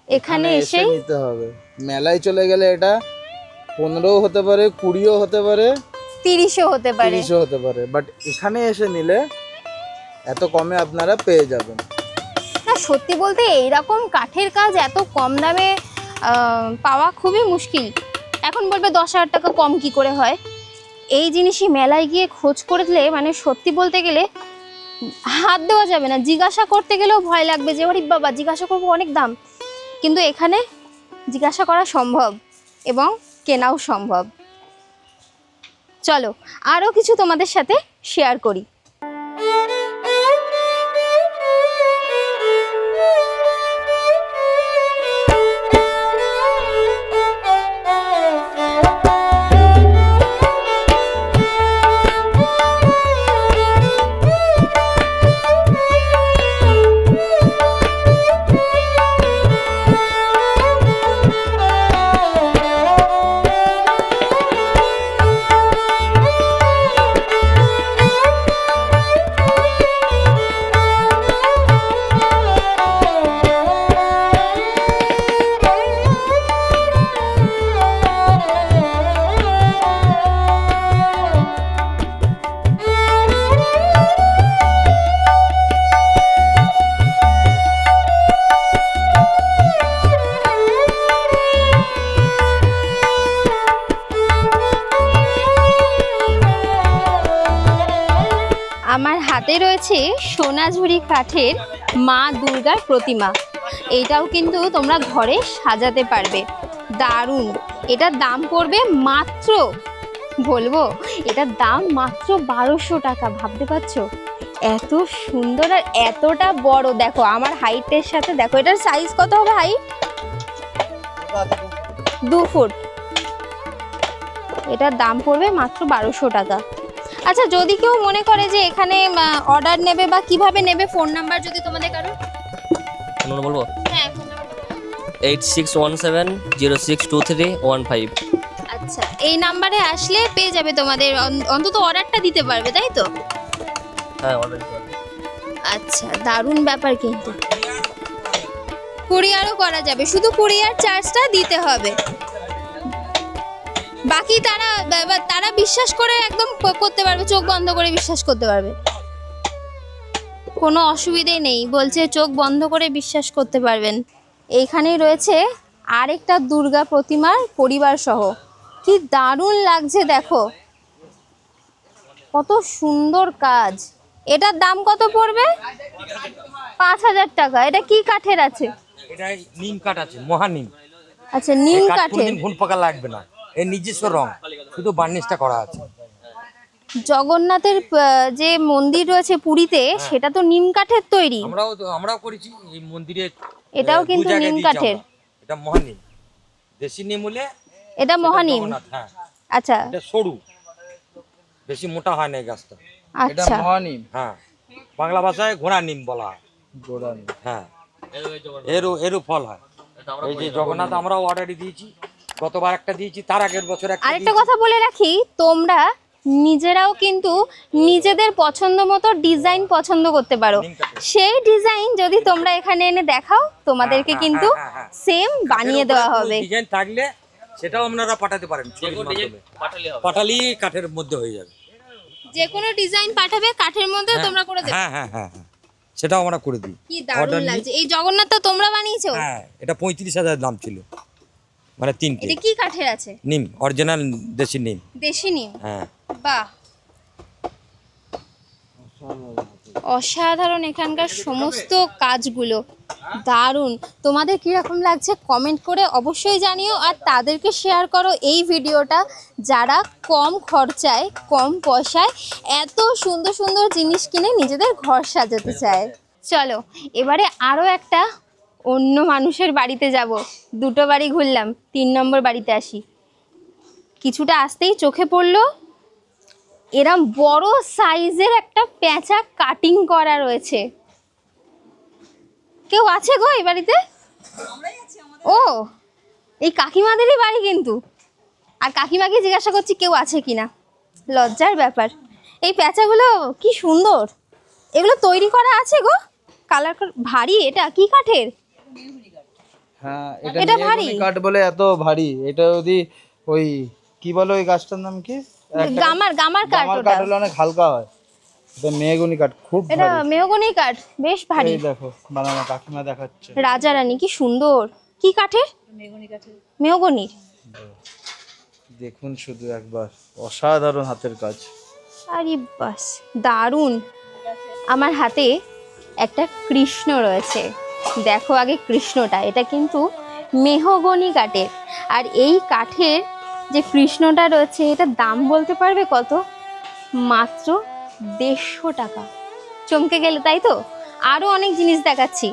এখানে এসেই নিতে হবে। মেলায় চলে গেলে এটা 15ও হতে পারে, 20ও হতে পারে, 30ও হতে পারে, 30ও হতে পারে, বাট এখানে এসে নিলে এত কমে আপনারা পেয়ে যাবেন। না সত্যি বলতে এইরকম কাঠের কাজ এত কম দামে পাওয়া খুবই মুশকিল। এখন বলবে 10,000 টাকা কম কি করে হয়, এই জিনিসই মেলায় গিয়ে খোঁজ করলে মানে সত্যি বলতে গেলে হাত দেওয়া যাবে না, জিজ্ঞাসা করতে গেলেও ভয় লাগবে যে ওরে বাবা জিজ্ঞাসা করবো অনেক দাম, কিন্তু এখানে জিজ্ঞাসা করা সম্ভব এবং কেনাও সম্ভব। চলো আরও কিছু তোমাদের সাথে শেয়ার করি। আমার হাতে রয়েছে সোনাঝুরি কাঠের মা দুর্গার প্রতিমা। এইটাও কিন্তু তোমরা ঘরে সাজাতে পারবে, দারুণ। এটার দাম পড়বে মাত্র, বলবো এটার দাম মাত্র 1200 টাকা। ভাবতে পারছো এত সুন্দর আর এতটা বড়, দেখো আমার হাইটের সাথে দেখো এটার সাইজ কত হবে, হাইট 2 ফুট। এটার দাম পড়বে মাত্র 1200 টাকা। আচ্ছা যদি কেউ মনে করে যে এখানে অর্ডার নেবে বা কিভাবে নেবে, ফোন নাম্বার যদি তোমাদের কারো বলবো, হ্যাঁ 8617062315। আচ্ছা এই নাম্বারে আসলে পেয়ে যাবে, তোমাদের অন্তত অর্ডারটা দিতে পারবে, তাই তো? হ্যাঁ অর্ডার দিতে পারবে। আচ্ছা দারুণ ব্যাপার, কিন্তু কুরিয়ারও করা যাবে, শুধু কুরিয়ার চার্জটা দিতে হবে। বাকি তারা বিশ্বাস করে একদম করতে পারবে, চোখ বন্ধ করে বিশ্বাস করতে পারবে, কোনো অসুবিধে নেই। বলছে চোখ বন্ধ করে বিশ্বাস করতে পারবেন। এইখানেই রয়েছে আরেকটা দুর্গা প্রতিমার পরিবার সহ, কি দারুণ লাগছে দেখো, কত সুন্দর কাজ। এটার দাম কত পড়বে? 5000 টাকা। এটা কি কাঠের আছে? এটা নিম কাঠ আছে, মহানিম। আচ্ছা নিম কাঠের, ঘুন পাকা লাগবে না, এর নিজস্ব রং, শুধু বার্নিশটা করা আছে। জগন্নাথের যে মন্দির রয়েছে পুরীতে সেটা তো নিম কাঠের তৈরি। আমরাও করেছি এই মন্দিরে। এটাও কিন্তু নিম কাঠের। এটা মহানিম, দেশি নিম হলে এটা মহানিম। হ্যাঁ আচ্ছা, এটা সরু, বেশি মোটা হয় না এই গাছটা। এটা আচ্ছা, মহানিম। হ্যাঁ, বাংলা ভাষায় ঘোড়া নিম বলা হয়। গোড়া নিম। হ্যাঁ, এরও ফল হয়। এই যে জগন্নাথ আমরাও অর্ডারই দিয়েছি, গতবার একটা দিয়েছি, তার আগের বছর একটা আরেকটা কথা বলে রাখি, তোমরা নিজেরাও কিন্তু নিজেদের পছন্দ মতো ডিজাইন পছন্দ করতে পারো। সেই ডিজাইন যদি তোমরা এখানে এনে দেখাও, তোমাদেরকে কিন্তু সেম বানিয়ে দেওয়া হবে। ডিজাইন থাকলে সেটাও আপনারা পাঠাতে পারেন, পাঠালি কাঠের মধ্যে হয়ে যাবে। যে কোনো ডিজাইন পাঠাবে, কাঠের মধ্যে তোমরা করে দেবে। হ্যাঁ হ্যাঁ হ্যাঁ, সেটাও আমরা করে দিই। কি দারুণ লাগছে। এই জগন্নাথটা তোমরা বানিয়েছো? হ্যাঁ, এটা 35,000 দাম ছিল, মানে তিনটে। এটা কি কাঠের আছে? নিম, অরিজিনাল দেশি নিম। দেশি নিম। হ্যাঁ, বাহ, অসাধারণ এখানকার সমস্ত কাজগুলো, দারুণ। তোমাদের কীরকম লাগছে কমেন্ট করে অবশ্যই জানিও, আর তাদেরকে শেয়ার করো এই ভিডিওটা যারা কম খরচায় কম পয়সায় এত সুন্দর সুন্দর জিনিস কিনে নিজেদের ঘর সাজাতে চায়। চলো এবারে আরও একটা অন্য মানুষের বাড়িতে যাব। দুটো বাড়ি ঘুরলাম, 3 নম্বর বাড়িতে আসি। কিছুটা আসতেই চোখে পড়লো এরম বড় সাইজের একটা পেঁচা কাটিং করা রয়েছে। কেউ আছে গো এই বাড়িতে? ও, এই কাকিমাদেরই বাড়ি কিন্তু। আর কাকিমাকে জিজ্ঞাসা করছি কেউ আছে কিনা, লজ্জার ব্যাপার। এই পেঁচাগুলো কি সুন্দর, এগুলো তৈরি করা আছে গো, কালার ভারী। এটা কি কাঠের? হ্যাঁ, এটা এটা ভারী ভারী কাঠ বলে এত ভারী। এটা যদি ওই কি বলো ওই গাছটার নাম কি? গামার কাঠ। গামার কাঠ হলে অনেক হালকা হয়। এটা মেহগনি কাঠ, খুব এটা ভারী। মেহগনি কাঠ, বেশ ভারী। এই দেখো বানানো কাকিমা দেখাচ্ছে। রাজা রানী কি সুন্দর। কি কাঠের? মেহগনির। দেখুন শুধু একবার, অসাধারণ হাতের কাজ। আরে বাস, দারুণ। আমার হাতে একটা কৃষ্ণ রয়েছে, দেখো আগে কৃষ্ণটা। এটা কিন্তু মেহগনি কাঠের। আর এই কাঠের যে কৃষ্ণটা রয়েছে, এটার দাম বলতে পারবে কত? মাত্র 150 টাকা। চমকে গেলে তাই তো? আরও অনেক জিনিস দেখাচ্ছি।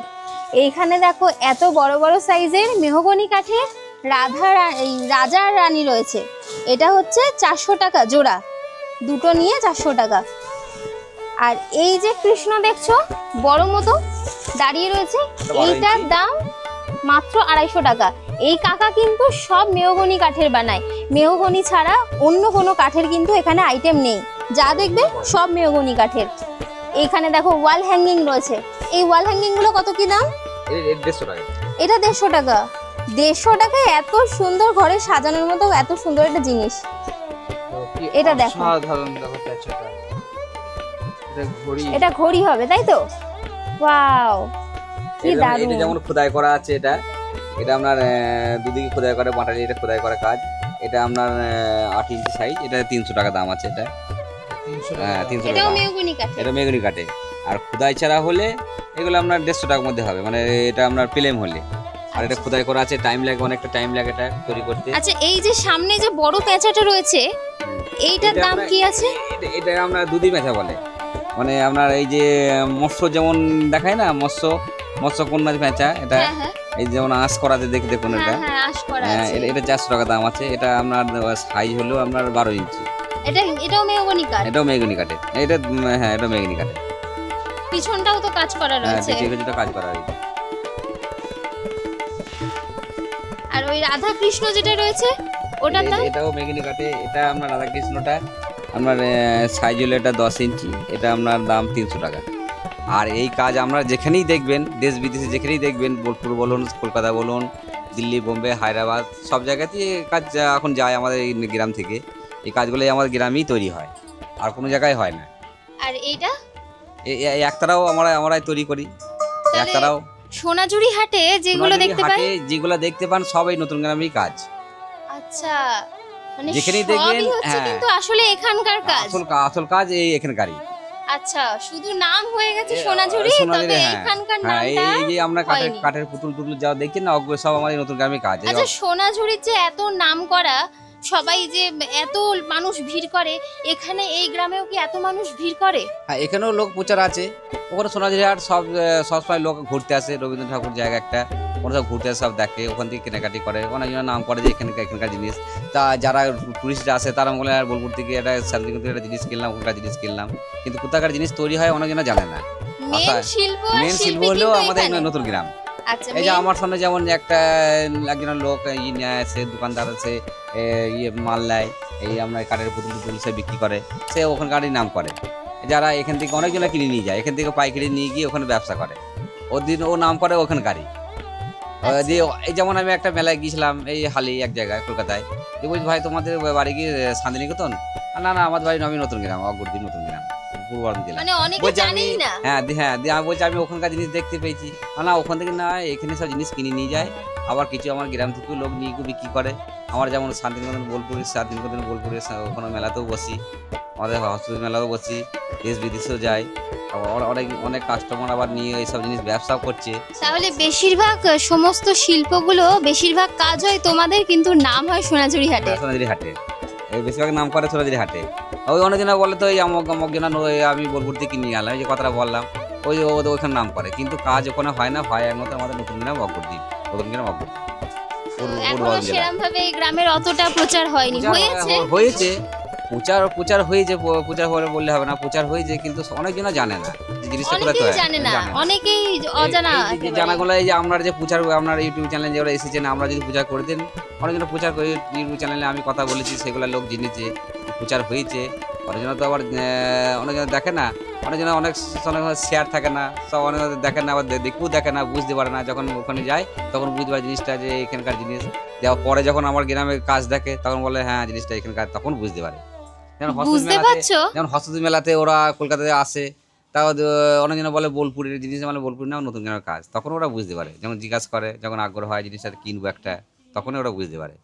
এইখানে দেখো এত বড় বড় সাইজের মেহগনি কাঠের রাজা রানী রয়েছে। এটা হচ্ছে 400 টাকা জোড়া, দুটো নিয়ে 400 টাকা। আর এই যে কৃষ্ণ দেখছো বড় মতো দাঁড়িয়ে রয়েছে, এইটার দাম মাত্র 250 টাকা। এই কাকা কিন্তু সব মেহগনি কাঠের বানায়, মেহগনি ছাড়া অন্য কোনো কাঠের কিন্তু এখানে আইটেম নেই। যা দেখবে সব মেহগনি কাঠের। এখানে দেখো ওয়াল হ্যাঙ্গিং রয়েছে। এই ওয়াল হ্যাঙ্গিং গুলো কত কি দাম? এটা 150 টাকা। 150 টাকায় এত সুন্দর ঘরে সাজানোর মতো এত সুন্দর একটা জিনিস। এটা দেখো, অসাধারণ। দেখো পেঁচাটা, এটা ঘড়ি। এটা ঘড়ি হবে তাই তো? ওয়াও, কি দারুণ। এটা যেমন খোদাই করা আছে, এটা আপনার দুদিকে খোদাই করে বাটালি, এটা খোদাই করা কাজ। এটা আপনার 8 ইঞ্চি সাইজ, এটা 300 টাকা দাম আছে। এটা 300 টাকা। এটাও মেহগনি কাঠের। এটা মেগুনি কাটে। আর খোদাই ছাড়া হলে এগুলো আপনার 150 টাকার মধ্যে হবে, মানে এটা আপনার প্লেম হলে। আর এটা খোদাই করা আছে, টাইম লাগে, অনেকটা টাইম লাগে এটা তৈরি করতে। আচ্ছা, এই যে সামনে যে বড় পেঁচাটা রয়েছে, এইটার দাম কি আছে? এটা আমরা দুধি পেঁচা বলে, মানে আপনার এই যে মৎস্য যেমন দেখায় না, মৎস্যকন্যা পেঁচা, এটা এই যেমন আঁশ করাতে দেখুন। এটা এটা 400 টাকা দাম আছে। এটা আপনার সাইজ হলো আপনার 12 ইঞ্চি। এটাও মেহগনি কাঠ। এটাও মেগুনি কাটে। এটা হ্যাঁ, এটা মেগুনি কাটে। পিছনটাও তো কাজ করা রয়েছে। হ্যাঁ, পিছনটা কাজ করা রয়েছে। আর ওই রাধা কৃষ্ণ যেটা রয়েছে ওটার দাম? এটাও মেগুনি কাটে। এটা আপনার রাধা কৃষ্ণটা আপনার সাইজ হলো এটা 10 ইঞ্চি। এটা আপনার দাম 300 টাকা। আর এই কাজ আমরা যেখানেই দেখবেন, দেশ বিদেশে যেখানেই দেখবেন, বোলপুর বলুন, কলকাতা বলুন, দিল্লি, বোম্বে, হায়দ্রাবাদ, সব জায়গাতেই কাজ এখন যায় আমাদের এই গ্রাম থেকে। এই কাজগুলোই আমাদের গ্রামেই তৈরি হয়, আর কোনো জায়গায় হয় না। আর এইটা একতারাও আমরাই তৈরি করি। একতারাও সোনাঝুরি হাটে যেগুলো দেখতে পান সবই নতুন গ্রামেই কাজ। আচ্ছা, মানে যেখানেই দেখবেন কিন্তু আসলে এখানকার কাজ, আসল কাজ এই এখানকারই। আচ্ছা, শুধু নাম হয়ে গেছে সোনাঝুরি, তবে এখানকার নামটা এই যে আমরা কাঠের পুতুল যা দেখছেন না, ওগুলো সব আমাদের নতুন গ্রামের কাজ। আচ্ছা, সোনাঝুরির যে এত নাম করা, সবাই যে এত মানুষ ভিড় করে, এখানে এই গ্রামেও কি এত মানুষ ভিড় করে? হ্যাঁ, এখানেও লোক প্রচার আছে। ওখানে সোনাঝুরি হাট সবসময় লোক ঘুরতে আসে, রবীন্দ্র ঠাকুর জায়গা একটা, ওরা সব ঘুরতে আসে, সব দেখে, ওখান থেকে কেনাকাটি করে। অনেকজন নাম করে যে এখানকার জিনিস। তা যারা টুরিস্টরা আসে তারা বলে আর বোলপুর থেকে একটা শান্তিনিকেতন থেকে একটা জিনিস কিনলাম, ওখানকার জিনিস কিনলাম, কিন্তু কোথাকার জিনিস তৈরি হয় অনেকজনা জানে না। মেন শিল্প হলেও আমাদের নতুন গ্রাম। আচ্ছা, এই যে আমার সামনে যেমন একজন লোক নিয়ে আসে, দোকানদার আছে, মাল নেয়, এই আমরা কাঠের পুতুল টুতুল সে বিক্রি করে, সে ওখানকারই নাম করে। যারা এখান থেকে অনেকজনা কিনে নিয়ে যায়, এখান থেকে পাইকারি নিয়ে গিয়ে ওখানে ব্যবসা করে, ও নাম করে ওখানকারই। দিয়ে এই যেমন আমি একটা মেলায় গিয়েছিলাম এই হালি এক জায়গায় কলকাতায়, দিয়ে বলছি ভাই তোমাদের বাড়ি কি শান্তিনিকেতন? না না, আমার বাড়ি আমি নতুন গ্রাম, অগ্রদীপ নতুন গ্রাম, পূর্ব বর্ধমান জেলা। মানে অনেকে জানেই না। হ্যাঁ, আমি বলছি আমি ওখানকার জিনিস দেখতে পেয়েছি। না, ওখান থেকে না, এখানে সব জিনিস কিনে নিয়ে যায়, আবার কিছু আমার গ্রাম থেকেও লোক নিয়ে বিক্রি করে। আমার যেমন শান্তিনিকেতন বোলপুরে ওখানে মেলাতেও বসি, আমাদের হসপিটাল মেলাতেও বসি, দেশ বিদেশেও যাই, আবার অনেক কাস্টমার আবার নিয়ে এইসব জিনিস ব্যবসাও করছে। তাহলে বেশিরভাগ সমস্ত শিল্পগুলো বেশিরভাগ কাজ হয় তোমাদের, কিন্তু নাম হয় সোনাঝুরি হাটে। সোনাঝুরি হাটে এই বেশিরভাগ নাম করে সোনাঝুরি হাটে। ওই অনেকজনা বলে তো এই অমক জনা আমি বোলপুর থেকে কিনে গেলাম, এই যে কথাটা বললাম, ওইখানে নাম করে, কিন্তু কাজ ওখানে হয় না, হয় একমাত্র আমাদের নতুন গ্রাম অগ্রদীপ, নতুন গ্রাম অগ্রদীপ। এখনো সেরকম ভাবে এই গ্রামের অতটা প্রচার হয়নি। হয়েছে প্রচার হয়েছে, প্রচার বললে হবে না, প্রচার হয়েছে, কিন্তু অনেকজনা জানে না জিনিসটা কোথায় হয়, জানে না, অনেকেই অজানা। জানাগুলো এই যে আমরা যে প্রচার, আপনার ইউটিউব চ্যানেলে যে ওরা এসেছেন, আমরা যদি প্রচার করে দিন, অনেকজন প্রচার করে ইউটিউব চ্যানেলে আমি কথা বলেছি, সেগুলো লোক জেনেছে, প্রচার হয়েছে। অনেকজন তো আবার অনেকজন দেখে না, অনেক শেয়ার থাকে না, সব অনেক দেখে না, আবার দেখেও দেখে না, বুঝতে পারে না। যখন ওখানে যায় তখন বুঝতে পারে জিনিসটা যে এখানকার জিনিস, দেওয়ার পরে যখন আমার গ্রামে কাজ দেখে তখন বলে হ্যাঁ জিনিসটা এখানকার, তখন বুঝতে পারে। যেমন হস্তশিল্প মেলাতে ওরা কলকাতাতে আসে, তাও অনেকজন বলে বোলপুরের জিনিস, মানে বোলপুর না নতুন গ্রামের কাজ, তখন ওরা বুঝতে পারে, যখন জিজ্ঞাসা করে, যখন আগ্রহ হয় জিনিসটা কিনবো একটা, তখনই ওরা বুঝতে পারে।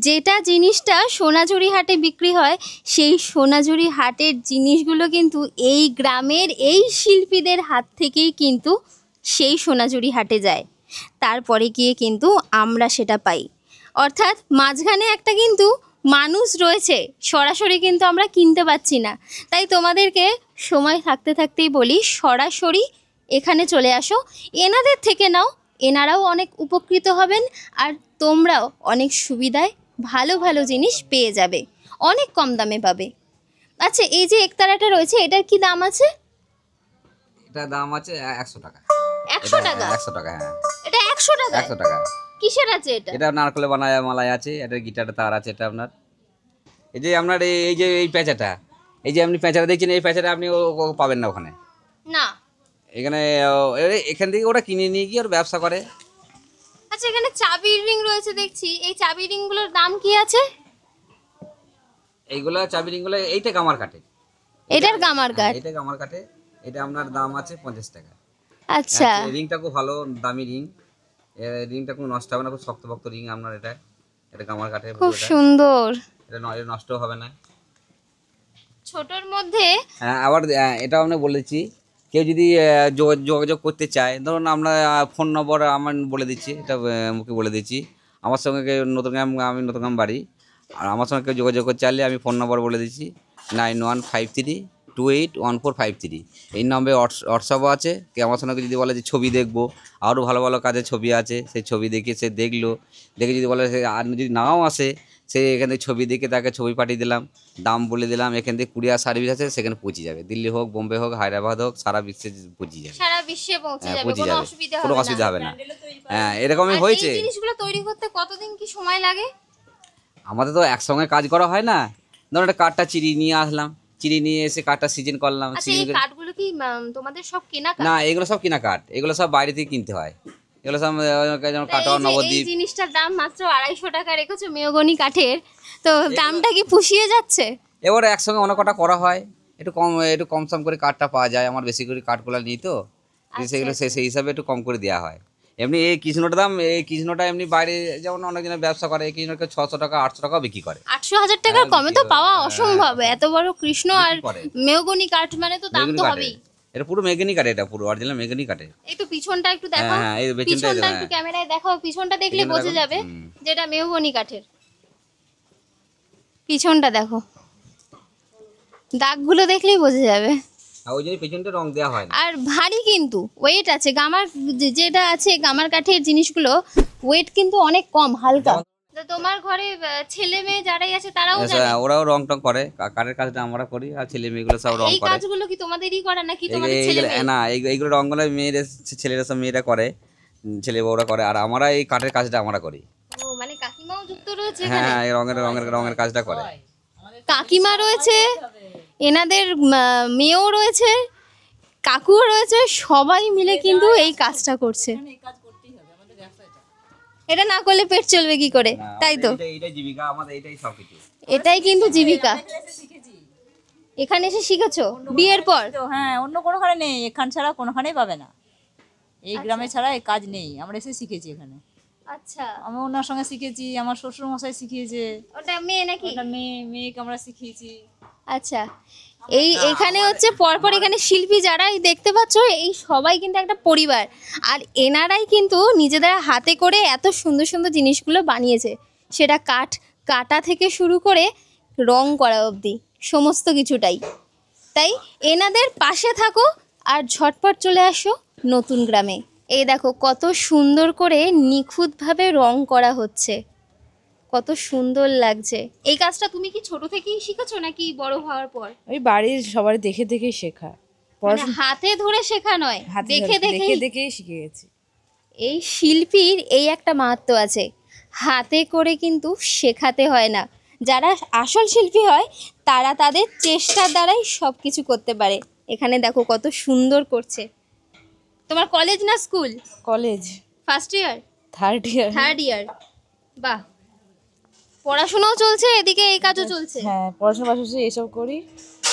যেটা জিনিসটা সোনাঝুরি হাটে বিক্রি হয়, সেই সোনাঝুরি হাটের জিনিসগুলো কিন্তু এই গ্রামের এই শিল্পীদের হাত থেকেই কিন্তু সেই সোনাঝুরি হাটে যায়, তারপরে গিয়ে কিন্তু আমরা সেটা পাই। অর্থাৎ মাঝখানে একটা কিন্তু মানুষ রয়েছে, সরাসরি কিন্তু আমরা কিনতে পাচ্ছি না। তাই তোমাদেরকে সময় থাকতে থাকতেই বলি, সরাসরি এখানে চলে আসো, এনাদের থেকে নাও, এনারাও অনেক উপকৃত হবেন, আর তোমরাও অনেক সুবিধায় ভালো ভালো জিনিস পেয়ে যাবে, অনেক কম দামে পাবে। আচ্ছা, এই যে একতারাটা রয়েছে, এটার কি দাম আছে? এটার দাম আছে 100 টাকা। 100 টাকা? 100 টাকা, হ্যাঁ। এটা 100 টাকা? 100 টাকা। কিসের আছে এটা? এটা নারকেলে বানায় মালাই আছে, এটা গিটারে তার আছে, এটা আপনার এই যে আপনার এই যে এই প্যাঁচাটা, এই যে আপনি প্যাঁচাটা দেখছেন, এই প্যাঁচাটা আপনি পাবেন না ওখানে, না। এখানে এখান থেকে ওরা কিনে নিয়ে গিয়ে ওর ব্যবসা করে। আচ্ছা, এখানে চাবির রিং রয়েছে দেখছি, এই চাবির রিংগুলোর দাম কি আছে? এইগুলা চাবি রিংগুলো, এইটা গামার কাটে, এটার গামার কাট, এটা গামার কাটে, এটা আপনার দাম আছে 50 টাকা। আচ্ছা, রিংটা খুব ভালো দামি রিং, রিংটা খুব নষ্ট হবে না, খুব শক্তপোক্ত রিং আপনার, এটা গামার কাটে, খুব সুন্দর, এটা নষ্ট হবে না, ছোটর মধ্যে। হ্যাঁ, আবার এটাও আমরা বলেছি, কেউ যদি যোগাযোগ করতে চায়, ধরুন আমরা ফোন নম্বর আমার বলে দিচ্ছি, এটা মুখে বলে দিচ্ছি, আমার সঙ্গে আমি নতুনগ্রাম বাড়ি, আর আমার সঙ্গে কেউ যোগাযোগ করতে চাইলে আমি ফোন নম্বর বলে দিচ্ছি 9153281453। এই নম্বরে হোয়াটসঅ্যাপও আছে। কেউ আমার সঙ্গে যদি বলে যে ছবি দেখবো, আরও ভালো ভালো কাজের ছবি আছে, সেই ছবি দেখে সে দেখলো, দেখে যদি বলে আর যদি নাও আসে, সে এখান থেকে ছবি দেখে তাকে ছবি পাঠিয়ে দিলাম, দাম বলে দিলাম, এখান থেকে কুরিয়ার সার্ভিস আছে, সেখানে পৌঁছে যাবে, দিল্লি হোক, বোম্বে হোক, হায়দ্রাবাদ হোক, সারা বিশ্বে পৌঁছে যাবে, সারা বিশ্বে পৌঁছে যাবে, কোনো অসুবিধা হবে না। হ্যাঁ, এরকমই হয়েছে। এই জিনিসগুলো তৈরি করতে কতদিন কি সময় লাগে? আমাদের তো একসঙ্গে কাজ করা হয় না, ধরুন একটা কাঠটা চিরিয়ে নিয়ে আসলাম, চিরিয়ে নিয়ে এসে কাঠটা সিজন করলাম। এই কাঠগুলো কি তোমাদের সব কেনা কাঠ? না, এগুলো সব কেনা কাঠ, এগুলো সব বাইরে থেকে কিনতে হয়, এগুলো সব যেমন কাটোয়া, নবদ্বীপ। এই জিনিসটার দাম মাত্র 250 টাকা রেখেছো মেহগনি কাঠের, তো দামটা কি পুষিয়ে যাচ্ছে? এবারে একসঙ্গে অনেক কটা করা হয়, একটু কম সম করে কাঠটা পাওয়া যায়, আমার বেশি করে কাঠগুলো নিই তো, সেগুলো সেই হিসাবে একটু কম করে দেওয়া হয়। এমনি এই কৃষ্ণটার দাম, এই কৃষ্ণটা এমনি বাইরে যেমন অনেকজনের ব্যবসা করে, এই কৃষ্ণটাকে 600 টাকা 800 টাকাও বিক্রি করে। 800,000 টাকার কমে তো পাওয়া অসম্ভব, এত বড় কৃষ্ণ আর মেহগনি কাঠ মানে তো দাম তো হবেই। এটা পুরো মেহগনি কাঠে, এটা পুরো অরিজিনাল মেহগনি কাঠে। এই তো পিছনটা একটু দেখাও, হ্যাঁ, এই পিছনটা একটু ক্যামেরায় দেখাও, পিছনটা দেখলে বোঝা যাবে যেটা মেহগনি কাঠের। পিছনটা দেখো, দাগগুলো দেখলেই বোঝা যাবে। আর ওই জন্য পেছনটা রং দেওয়া হয় না। আর ভারী কিন্তু ওয়েট আছে, গামার যেটা আছে গামার কাঠের জিনিসগুলো ওয়েট কিন্তু অনেক কম, হালকা। তো তোমার ঘরে ছেলে মেয়ে যারাই আছে তারাও জানে? ওরাও রং টং করে, কাঠের কাজটা আমরা করি, আর ছেলে মেয়েগুলো সব রং এই করে। কাজগুলো কি তোমাদেরই করা নাকি তোমাদের ছেলে মেয়ে? না, এইগুলো রংগুলো মেয়েরা, ছেলেরা সব মেয়েরা করে, ছেলে বউরা করে, আর আমরা এই কাঠের কাজটা আমরা করি। ও মানে কাকিমাও যুক্ত রয়েছে এখানে? হ্যাঁ, এই রঙের কাজটা করে। কাকিমা রয়েছে, এনাদের মেয়েও রয়েছে, কাকুও রয়েছে, সবাই মিলে কিন্তু এই কাজটা করছে। এটা না করলে পেট চলবে কি করে, তাই তো? এটাই জীবিকা আমাদের, এটাই সবকিছু। এটাই কিন্তু জীবিকা। এখানে এসে শিখেছো বিয়ের পর? হ্যাঁ, অন্য কোনোখানে নেই, এখান ছাড়া কোনোখানেই পাবে না। এই গ্রামে ছাড়া এই কাজ নেই, আমরা এসে শিখেছি এখানে। আচ্ছা, আমি ওনার সঙ্গে শিখেছি, আমার শ্বশুর মশাই শিখিয়েছে। ওটা মেয়ে নাকি? ওটা মেয়েকে আমরা শিখিয়েছি। আচ্ছা, এখানে হচ্ছে পরপর এখানে শিল্পী যারা এই দেখতে পাচ্ছ, এই সবাই কিন্তু একটা পরিবার। আর এনারাই কিন্তু নিজেদের হাতে করে এত সুন্দর সুন্দর জিনিসগুলো বানিয়েছে, সেটা কাটা থেকে শুরু করে রং করা অবধি সমস্ত কিছুটাই। তাই এনাদের পাশে থাকো আর ঝটপট চলে আসো নতুন গ্রামে। এই দেখো কত সুন্দর করে নিখুঁতভাবে রং করা হচ্ছে, কত সুন্দর লাগছে। এই কাজটা তুমি কি ছোট থেকেই শিখেছো নাকি বড় হওয়ার পর? ওই বাড়ির সবার দেখে দেখে শেখা, মানে হাতে ধরে শেখা নয়, দেখে দেখেই শিখে গেছি। এই শিল্পীর এই একটা মাহাত্ম্য আছে, হাতে করে কিন্তু শেখাতে হয় না। যারা আসল শিল্পী হয় তারা তাদের চেষ্টার দ্বারাই সব কিছু করতে পারে। এখানে দেখো কত সুন্দর করছে। তোমার কলেজ না school? College first year, third year. বাহ, পড়াশোনাও চলছে এদিকে এই কাজও চলছে? হ্যাঁ, পড়াশোনা পাশাপাশি এসব করি,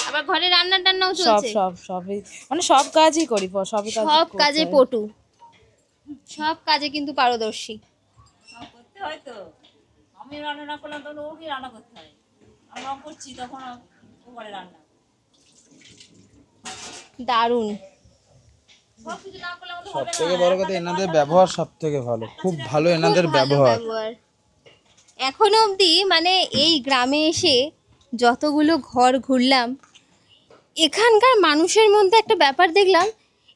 আবার ঘরে রান্না টান্নাও চলছে? সবই মানে সব কাজই করি, সব কাজে পটু, সব কাজে কিন্তু পারদর্শী। করতে হয় তো, আমি রান্না না করলাম তখন ওকে রান্না করতে হয়, আমরা করছি তখন ও করে রান্না। দারুণ। সব থেকে বড় কথা এনাদের ব্যবহার সব থেকে ভালো, খুব ভালো এনাদের ব্যবহার। এখনো অবধি মানে এই গ্রামে এসে যতগুলো ঘর ঘুরলাম, এখানকার মানুষের মধ্যে একটা ব্যাপার দেখলাম,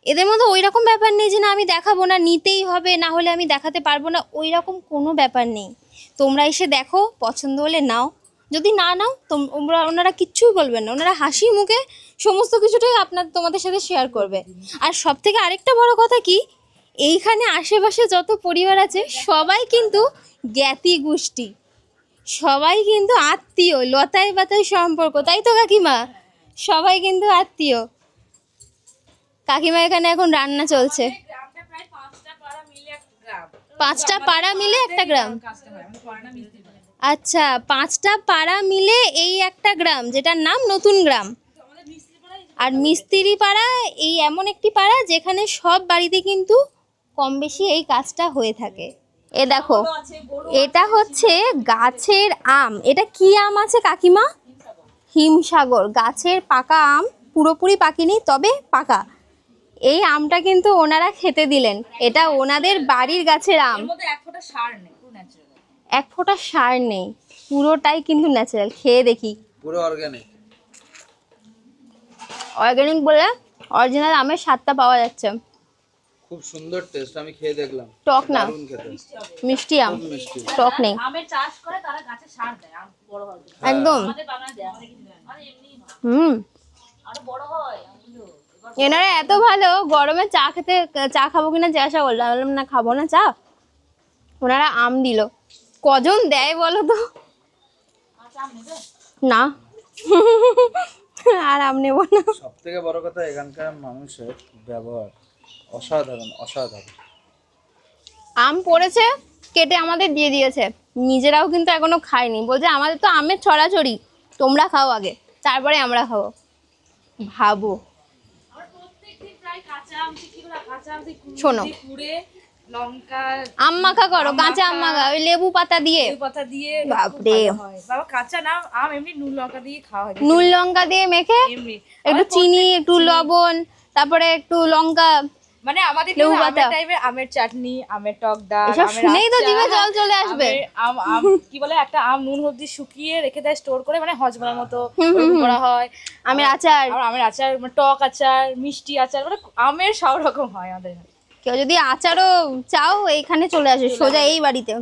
এদের মধ্যে ওই রকম ব্যাপার নেই যে না আমি দেখাবো না, নিতেই হবে, না হলে আমি দেখাতে পারবো না, ওই রকম কোনো ব্যাপার নেই। তোমরা এসে দেখো, পছন্দ হলে নাও, যদি না নাও ওনারা কিচ্ছুই বলবেন না, ওনারা হাসি মুখে সমস্ত কিছুটাই তোমাদের সাথে শেয়ার করবে। আর সব থেকে আরেকটা বড় কথা কি, এইখানে আশেপাশে যত পরিবার আছে সবাই কিন্তু জ্ঞাতি গোষ্ঠী, সবাই কিন্তু আত্মীয়, লতায় পাতায় সম্পর্ক, তাই তো কাকিমা? সবাই কিন্তু আত্মীয়। কাকিমা এখানে এখন রান্না চলছে। 5টা পাড়া মিলে একটা গ্রাম? আচ্ছা, 5টা পাড়া মিলে এই একটা গ্রাম, যেটার নাম নতুন গ্রাম। আর মিস্ত্রি পাড়া এই এমন একটি পাড়া যেখানে সব বাড়িতে কিন্তু কম বেশি এই কাজটা হয়ে থাকে। এ দেখো, এটা হচ্ছে গাছের আম। এটা কি আম আছে কাকিমা? হিমসাগর গাছের পাকা আম, পুরোপুরি পাকেনি তবে পাকা। এই আমটা কিন্তু ওনারা খেতে দিলেন, এটা ওনাদের বাড়ির গাছের আম। এক ফোঁটা সার নেই, পুরোটাই কিন্তু ন্যাচারাল। খেয়ে দেখি। পুরো অর্গানিক। অর্গানিক বলে অরিজিনাল আমের স্বাদটা পাওয়া যাচ্ছে। খুব সুন্দর টেস্ট, আমি খেয়ে দেখলাম। টক না, মিষ্টি আম, টক নেই। আমের চাষ করে তারা গাছে সার দেয়, আম বড় হয় একদম। আরো বড় হয়। এনারা এত ভালো, গরমে চা খাবো কিনা জিজ্ঞাসা করলাম, বললাম না খাবো না চা। ওনারা আম দিল, কজন দেয় বলো তো? না আর আম নেবো না। সব থেকে বড় কথা এখানকার মানুষের ব্যবহার অসাধারণ, অসাধারণ। আম পড়েছে, কেটে আমাদের দিয়ে দিয়েছে, নিজেরাও কিন্তু এখনো খায়নি। বলছে আমাদের তো আমের ছড়াছড়ি, তোমরা খাও আগে, তারপরে আমরা খাবো। ভাবো। শোনো, লঙ্কা আম মাখা করো, কাঁচা আম মাখা, ওই লেবু পাতা দিয়ে। বাপরে বাবা, কাঁচা না আম এমনি নুন লঙ্কা দিয়ে খাওয়া হয়, নুন লঙ্কা দিয়ে মেখে একটু চিনি, একটু লবণ, তারপরে একটু লঙ্কা, মানে আমাদের লেবু কিন্তু পাতা। আমের টাইমে আমের চাটনি, আমের টক ডাল, এসব আমের শুনেই তো আচার, জিভে জল চলে আসবে। আম কি বলে একটা আম নুন হলদি শুকিয়ে রেখে দেয় স্টোর করে, মানে হজমার মতো ওরকম করা হয়। আমের আচার, আর আমের আচার, মানে টক আচার, মিষ্টি আচার, মানে আমের সব রকম হয় আমাদের। কেউ যদি আচারও চাও এইখানে চলে আসে সোজা এই বাড়িতে,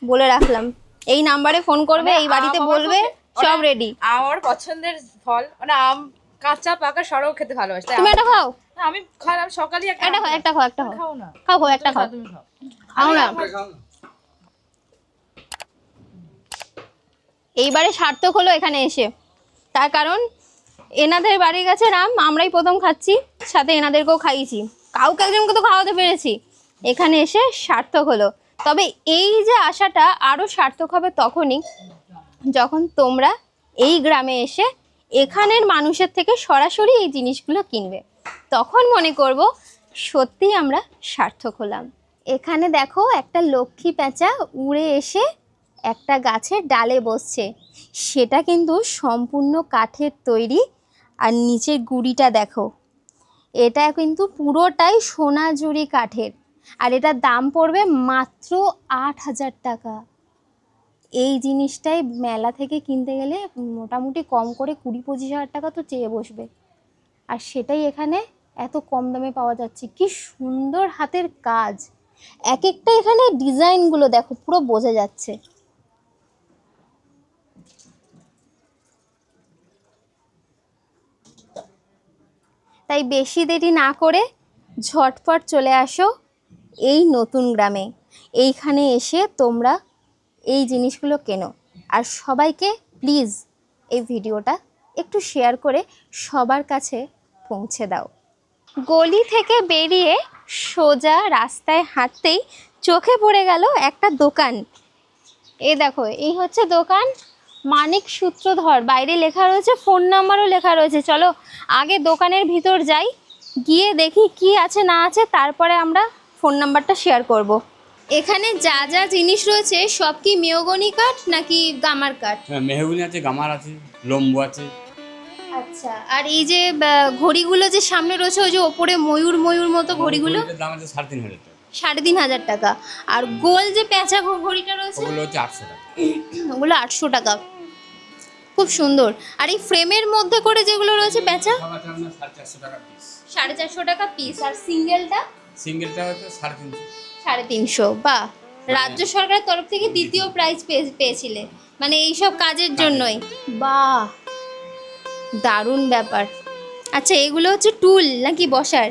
বলে রাখলাম। এই নাম্বারে ফোন করবে, এই বাড়িতে বলবে, সব রেডি। আমার পছন্দের ফল, মানে আম কাঁচা পাকা সরও খেতে ভালোবাসি। তাই তুমি এটা খাও, আমি খালাম সকালে একটা খাও, একটা খাও, একটা খাও, খাও না, খাও খাও, একটা খাও, তুমি খাও। খাও না। এইবারে সার্থক হলো এখানে এসে, তার কারণ এনাদের বাড়ির কাছে রাম, আমরাই প্রথম খাচ্ছি, সাথে এনাদেরকেও খাইয়েছি, কাউকে একজনকে তো খাওয়াতে পেরেছি। এখানে এসে সার্থক হলো। তবে এই যে আশাটা আরও সার্থক হবে তখনই যখন তোমরা এই গ্রামে এসে এখানের মানুষের থেকে সরাসরি এই জিনিসগুলো কিনবে, তখন মনে করব সত্যিই আমরা সার্থক হলাম। এখানে দেখো একটা লক্ষ্মী প্যাঁচা উড়ে এসে একটা গাছের ডালে বসছে, সেটা কিন্তু সম্পূর্ণ কাঠের তৈরি। আর নিচের গুড়িটা দেখো, এটা কিন্তু পুরোটাই সোনাঝুরি কাঠের, আর এটার দাম পড়বে মাত্র 8,000 টাকা। এই জিনিসটাই মেলা থেকে কিনতে গেলে মোটামুটি কম করে 20-25 হাজার টাকা তো চেয়ে বসবে, আর সেটাই এখানে এত কম দামে পাওয়া যাচ্ছে। কি সুন্দর হাতের কাজ, এক একটা এখানে ডিজাইনগুলো দেখো, পুরো বোঝা যাচ্ছে। তাই বেশি দেরি না করে ঝটপট চলে আসো এই নতুন গ্রামে, এইখানে এসে তোমরা এই জিনিসগুলো কেনো। আর সবাইকে প্লিজ এই ভিডিওটা একটু শেয়ার করে সবার কাছে পৌঁছে দাও। গলি থেকে বেরিয়ে সোজা রাস্তায় হাঁটতেই চোখে পড়ে গেল একটা দোকান। এই দেখো, এই হচ্ছে দোকান মানিক সূত্রধর, বাইরে লেখা রয়েছে, ফোন নাম্বারও লেখা রয়েছে। চলো আগে দোকানের ভিতর যাই, গিয়ে দেখি কি আছে না আছে, তারপরে আমরা ফোন নাম্বারটা শেয়ার করব। এখানে যা যা জিনিস রয়েছে সব কি মেহগনি কাঠ নাকি গামার কাঠ? মেহগনি আছে, গামার আছে, লম্বু আছে। আচ্ছা, আর এই যে ঘড়িগুলো যে সামনে রয়েছে, ওই যে ওপরে ময়ূর ময়ূর মতো ঘড়িগুলো, দাম আছে 3,500 টাকা। 3,500 টাকা। আর গোল যে পেঁচা ঘড়িটা রয়েছে ওগুলো হচ্ছে 800 টাকা। ওগুলো 800 টাকা, খুব সুন্দর। আর এই ফ্রেমের মধ্যে করে যেগুলো রয়েছে পেঁচা, 450 টাকা পিস। 450 টাকা পিস। আর সিঙ্গেলটা সিঙ্গেলটা হচ্ছে 350। 350। বাহ, রাজ্য সরকারের তরফ থেকে দ্বিতীয় প্রাইজ পেয়েছিলে, মানে এইসব কাজের জন্যই। বাহ, দারুণ ব্যাপার। আচ্ছা, এগুলো হচ্ছে টুল নাকি বসার?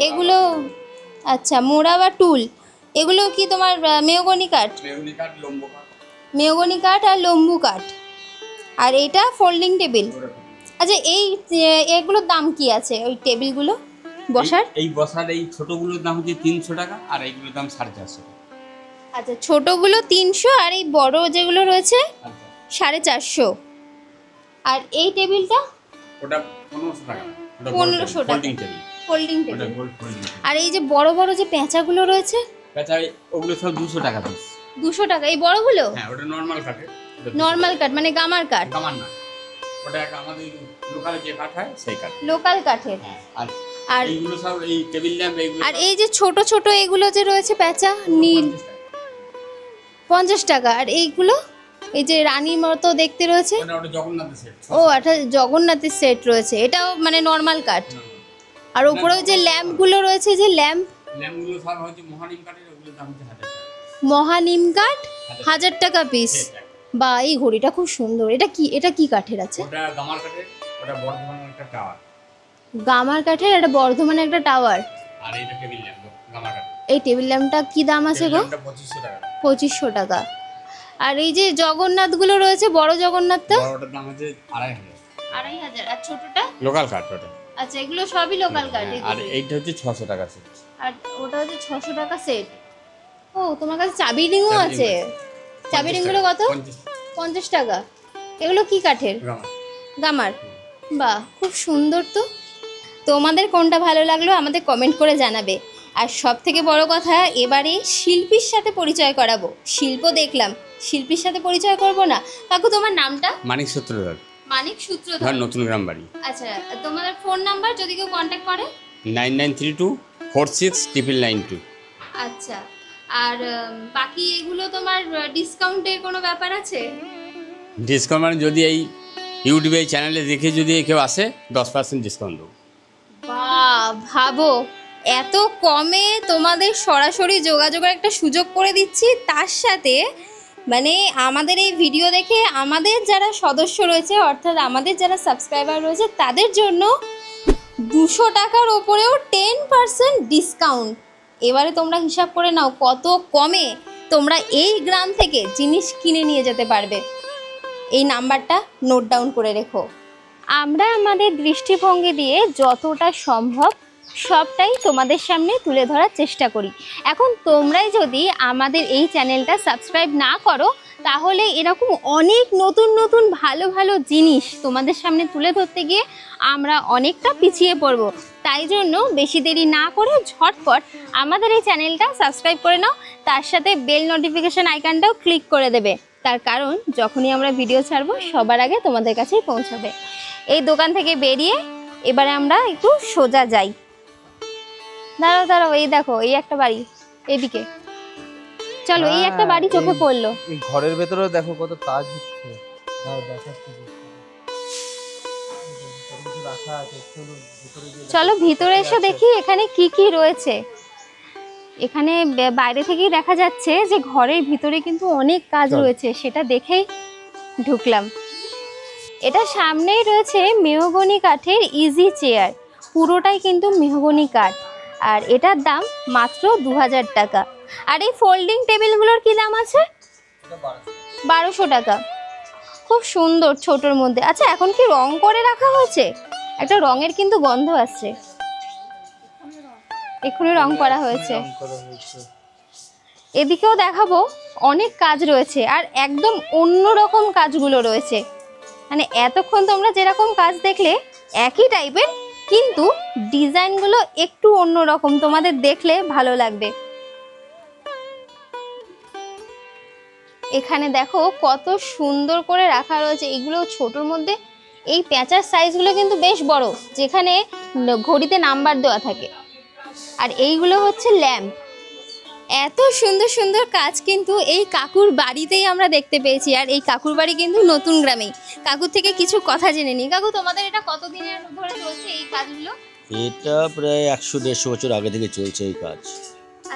এগুলো আচ্ছা, মোড়া বা টুল। এগুলো কি তোমার মেহগনি কাঠ? মেহগনি কাঠ, লম্বু কাঠ। মেহগনি কাঠ আর লম্বু কাঠ। আর এটা ফোল্ডিং টেবিল। আচ্ছা, এই এগুলোর দাম কি আছে, ওই টেবিলগুলো বসার? এই বসার এই ছোটগুলোর দাম হচ্ছে 300 টাকা, আর এইগুলোর দাম 450 টাকা। আচ্ছা, ছোটগুলো 300 আর এই বড় যেগুলো রয়েছে 450। আর এই টেবিলটা ওটা 1500 টাকা। 1500 টাকা ফোল্ডিং টেবিল। Folding table. ওটা গোল্ড ফোল্ডিং। আর এই যে বড় বড় যে পেঁচাগুলো রয়েছে, পেঁচা ওগুলো সব 200 টাকা পিস। 200 টাকা এই বড়গুলো? হ্যাঁ, ওটা নরমাল কাঠে। নরমাল কাঠ মানে গামার কাঠ? গামার না, ওটা আমাদের লোকালে যে কাঠ হয় সেই কাঠ, লোকাল কাঠের। আর এইগুলো সব এই টেবিল ল্যাম্প এইগুলো। আর এই যে ছোট ছোট এগুলো যে রয়েছে পেঁচা নীল, 50 টাকা। আর এইগুলো এই যে রানীর মতো দেখতে রয়েছে, ওটা জগন্নাথের সেট। ও এটা জগন্নাথের সেট রয়েছে, এটাও মানে নরমাল কাঠ। আর উপরেও যে ল্যাম্পগুলো রয়েছে, যে ল্যাম্পগুলো সব হচ্ছে মহানিম কাঠের, ওগুলোর দাম হচ্ছে 1000 টাকা। মহানিম কাঠ 1000 টাকা পিস। বা, এই ঘড়িটা খুব সুন্দর। এটা কি কাঠের আছে? ওটা গামার কাঠের, ওটা বর্ধমানের একটা টাওয়ার। গামার কাঠের, এটা বর্ধমানের একটা টাওয়ার। আর এইটা টেবিল ল্যাম্প গামার কাঠের। এই টেবিল ল্যাম্পটা কি দাম আছে গো? 2500 টাকা। 2500 টাকা। আর এই যে জগন্নাথগুলো রয়েছে, বড় জগন্নাথটা? বড়টার দাম হচ্ছে 2500। 2500। আর ছোটটা? লোকাল কাঠ ওটা। আচ্ছা, এগুলো সবই লোকাল কাঠ। আর এইটা হচ্ছে 600 টাকা সেট। আর ওটা হচ্ছে 600 টাকা সেট। ও, তোমার কাছে চাবি রিংও আছে? চাবি রিংগুলো কত? 50 টাকা। এগুলো কি কাঠের? গামার। বাহ, খুব সুন্দর তো। তোমাদের কোনটা ভালো লাগলো আমাদের কমেন্ট করে জানাবে। আর সব থেকে বড় কথা, এবারে শিল্পীর সাথে পরিচয় করাবো। শিল্প দেখলাম, শিল্পীর সাথে পরিচয় করব না? কাকু, তোমার নামটা? মানিক সূত্রধর। মানিক সূত্রধর, নতুন গ্রাম বাড়ি। আচ্ছা, তোমাদের ফোন নাম্বার যদি কেউ কন্ট্যাক্ট করে? 9932469992। আচ্ছা, আর বাকি এগুলো তোমার ডিসকাউন্টের কোনো ব্যাপার আছে? ডিসকাউন্ট মানে যদি এই ইউটিউবে এই চ্যানেলে দেখে যদি কেউ আসে 10% ডিসকাউন্ট দেবো। বাহ, ভাবো এত কমে তোমাদের সরাসরি যোগাযোগের একটা সুযোগ করে দিচ্ছি, তার সাথে মানে আমাদের এই ভিডিও দেখে আমাদের যারা সদস্য রয়েছে, অর্থাৎ আমাদের যারা সাবস্ক্রাইবার রয়েছে, তাদের জন্য 200 টাকার ওপরেও 10% ডিসকাউন্ট। এবারে তোমরা হিসাব করে নাও কত কমে তোমরা এই গ্রাম থেকে জিনিস কিনে নিয়ে যেতে পারবে। এই নাম্বারটা নোট ডাউন করে রেখো। আমরা আমাদের দৃষ্টিভঙ্গি দিয়ে যতটা সম্ভব সবটাই তোমাদের সামনে তুলে ধরার চেষ্টা করি। এখন তোমরাই যদি আমাদের এই চ্যানেলটা সাবস্ক্রাইব না করো, তাহলে এরকম অনেক নতুন নতুন ভালো ভালো জিনিস তোমাদের সামনে তুলে ধরতে গিয়ে আমরা অনেকটা পিছিয়ে পড়ব। তাই জন্য বেশি দেরি না করে ঝটপট আমাদের এই চ্যানেলটা সাবস্ক্রাইব করে নাও, তার সাথে বেল নোটিফিকেশান আইকনটাও ক্লিক করে দেবে। তার কারণ যখনই আমরা ভিডিও ছাড়বো সবার আগে তোমাদের কাছেই পৌঁছাবে। এই দোকান থেকে বেরিয়ে এবারে আমরা একটু সোজা যাই। দাঁড়াও দাঁড়াও, এই দেখো এই একটা বাড়ি, এদিকে চলো। এই একটা বাড়ি চোখে পড়লো। এই ঘরের ভেতরেও দেখো কত কাজ হচ্ছে। দেখাচ্ছি, চলো ভিতরে এসে দেখি এখানে কি কি রয়েছে। এখানে বাইরে থেকেই দেখা যাচ্ছে যে ঘরের ভিতরে কিন্তু অনেক কাজ রয়েছে, সেটা দেখেই ঢুকলাম। এটা সামনেই রয়েছে মেহগনি কাঠের ইজি চেয়ার, পুরোটাই কিন্তু মেহগনি কাঠ, আর এটার দাম মাত্র 2000 টাকা। আর এই ফোল্ডিং টেবিলগুলোর কি দাম আছে? 1200 টাকা। খুব সুন্দর ছোটোর মধ্যে। আচ্ছা, এখন কি রং করে রাখা হয়েছে? একটা রঙের কিন্তু গন্ধ আসছে। এক্ষুনি রং করা হয়েছে। এদিকেও দেখাবো, অনেক কাজ রয়েছে, আর একদম অন্যরকম কাজগুলো রয়েছে। মানে এতক্ষণ তোমরা যেরকম কাজ দেখলে একই টাইপের, কিন্তু ডিজাইনগুলো একটু অন্যরকম, তোমাদের দেখলে ভালো লাগবে। এখানে দেখো কত সুন্দর করে রাখা রয়েছে। এগুলো ছোটোর মধ্যে, এই প্যাঁচার সাইজগুলো কিন্তু বেশ বড়, যেখানে ঘড়িতে নাম্বার দেওয়া থাকে। আর এইগুলো হচ্ছে ল্যাম্প। এত সুন্দর সুন্দর কাজ কিন্তু এই কাকুর বাড়িতেই আমরা দেখতে পেয়েছি। আর এই কাকুর বাড়ি কিন্তু নতুন গ্রামেই। কাকুর থেকে কিছু কথা জেনে নিই। কাকু, তোমাদের এটা কতদিনের ধরে চলছে এই কাজগুলো? এটা প্রায় 100-150 বছর আগে থেকে চলছে এই কাজ।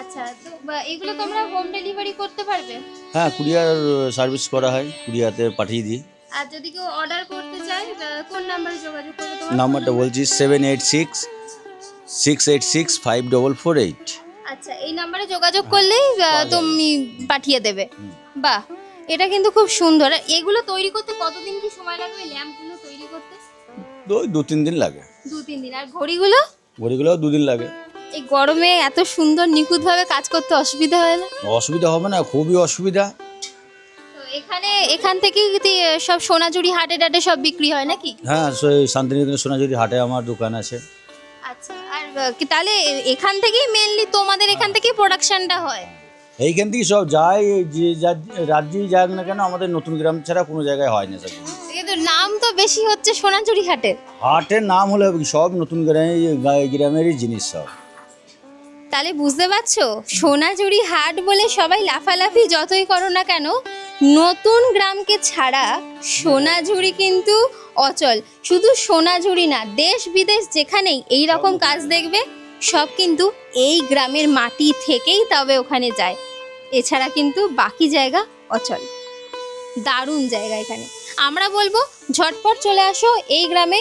আচ্ছা, তো এগুলো তোমরা হোম ডেলিভারি করতে পারবে? হ্যাঁ, কুরিয়ার সার্ভিস করা হয়, কুরিয়াতে পাঠিয়ে দিই। আর যদি কেউ অর্ডার করতে চায় কোন নাম্বারে যোগাযোগ করবে? তোমার নাম্বারটা বলছি 7866865448। আচ্ছা, এই নাম্বারে যোগাযোগ করলেই তুমি পাঠিয়ে দেবে। বাহ, এটা কিন্তু খুব সুন্দর। এগুলো তৈরি করতে কতদিন কি সময় লাগবে? ল্যাম্পগুলো তৈরি করতে 2-3 দিন লাগে। 2-3 দিন। আর ঘড়িগুলো? ঘড়িগুলোও 2 দিন লাগে। এই গরমে এত সুন্দর নিখুঁতভাবে কাজ করতে অসুবিধা হয় না? অসুবিধা হবে না, খুবই অসুবিধা। তো এখান থেকে সব সোনাঝুরি হাটে টাটে সব বিক্রি হয় নাকি? হ্যাঁ, শান্তিনিকেতন সোনাঝুরি হাটে আমার দোকান আছে। আচ্ছা, আর তাহলে এখান থেকেই মেইনলি তোমাদের এখান থেকেই প্রোডাকশনটা হয়? এইখান থেকে সব যায়, যে রাজ্যেই যাক না কেন, আমাদের নতুন গ্রাম ছাড়া কোনো জায়গায় হয় না। সব কিন্তু নাম তো বেশি হচ্ছে সোনাঝুরি হাটের। হাটের নাম হলো সব নতুন গ্রামেরই জিনিস সব। তাহলে বুঝতে পারছো, সোনাঝুরি হাট বলে সবাই লাফালাফি যতই করো না কেন, নতুন গ্রামকে ছাড়া সোনাঝুরি কিন্তু অচল। শুধু সোনাঝুরি না, দেশ বিদেশ যেখানেই এই রকম কাজ দেখবে, সব কিন্তু এই গ্রামের মাটি থেকেই তবে ওখানে যায়। এছাড়া কিন্তু বাকি জায়গা অচল। দারুণ জায়গা এখানে। আমরা বলবো ঝটপট চলে আসো এই গ্রামে।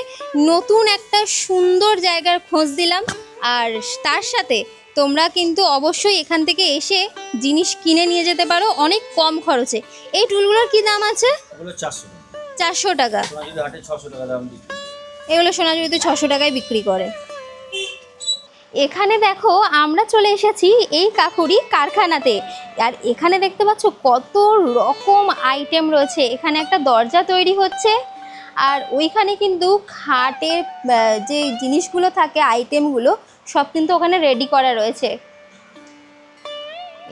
নতুন একটা সুন্দর জায়গার খোঁজ দিলাম, আর তার সাথে তোমরা কিন্তু অবশ্যই এখান থেকে এসে জিনিস কিনে নিয়ে যেতে পারো অনেক কম খরচে। এই টুলগুলোর কি দাম আছে? 400 টাকা। এগুলো সোনাঝুরিতে 600 টাকায় বিক্রি করে। এখানে দেখো আমরা চলে এসেছি এই কাকুরি কারখানাতে। আর এখানে দেখতে পাচ্ছ কত রকম আইটেম রয়েছে। এখানে একটা দরজা তৈরি হচ্ছে, আর ওইখানে কিন্তু খাটের যে জিনিসগুলো থাকে, আইটেমগুলো সব কিন্তু ওখানে রেডি করা রয়েছে।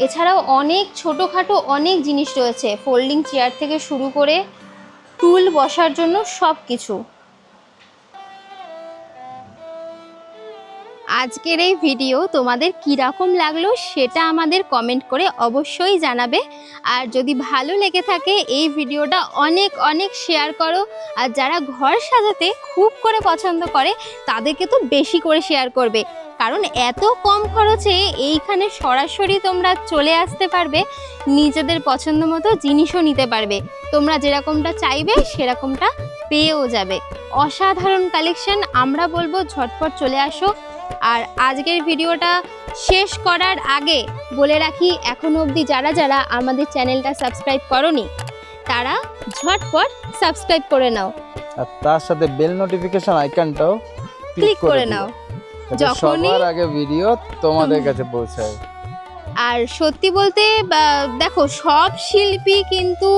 এছাড়াও অনেক ছোটোখাটো অনেক জিনিস রয়েছে, ফোল্ডিং চেয়ার থেকে শুরু করে টুল বসার জন্য সব কিছু। আজকের এই ভিডিও তোমাদের কীরকম লাগলো সেটা আমাদের কমেন্ট করে অবশ্যই জানাবে। আর যদি ভালো লেগে থাকে এই ভিডিওটা অনেক অনেক শেয়ার করো। আর যারা ঘর সাজাতে খুব করে পছন্দ করে তাদেরকে তো বেশি করে শেয়ার করবে, কারণ এত কম খরচে এইখানে সরাসরি তোমরা চলে আসতে পারবে, নিজেদের পছন্দ মতো জিনিসও নিতে পারবে। তোমরা যেরকমটা চাইবে সেরকমটা পেয়েও যাবে। অসাধারণ কালেকশন, আমরা বলবো ঝটপট চলে আসো। আর আজকের ভিডিওটা শেষ করার আগে বলে রাখি, এখনো অবধি যারা যারা আমাদের চ্যানেলটা সাবস্ক্রাইব করোনি তারা ঝটপট সাবস্ক্রাইব করে নাও, আর তার সাথে বেল নোটিফিকেশন আইকনটাও ক্লিক করে নাও, যখনই সবার আগে ভিডিও তোমাদের কাছে পৌঁছায়। আর সত্যি বলতে দেখো, সব শিল্পী কিন্তু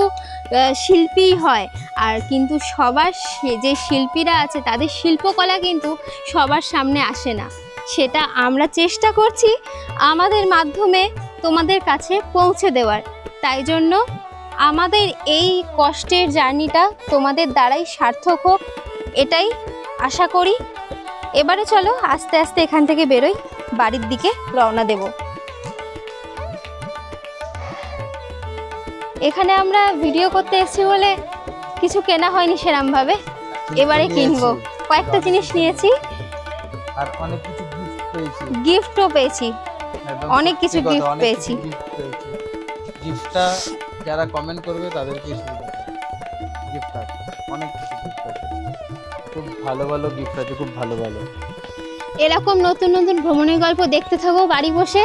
শিল্পী হয়, আর কিন্তু সবার যে শিল্পীরা আছে তাদের শিল্পকলা কিন্তু সবার সামনে আসে না। সেটা আমরা চেষ্টা করছি আমাদের মাধ্যমে তোমাদের কাছে পৌঁছে দেওয়ার। তাই জন্য আমাদের এই কষ্টের জার্নিটা তোমাদের দ্বারাই সার্থক হোক, এটাই আশা করি। এবারে চলো আস্তে আস্তে এখান থেকে বেরোই, বাড়ির দিকে রওনা দেব। এখানে আমরা ভিডিও করতে এসেছি বলে কিছু কেনা হয়নি সেরকমভাবে, এবারে কিনবো। কয়েকটা জিনিস নিয়েছি আর অনেক কিছু গিফটও পেয়েছি, অনেক কিছু গিফট পেয়েছি। গিফটটা যারা কমেন্ট করবে তাদেরকে গিফট আছে, অনেক কিছু গিফট আছে, খুব ভালো ভালো গিফট আছে, খুব ভালো ভালো। এরকম নতুন নতুন ভ্রমণের গল্প দেখতে থাকো বাড়ি বসে,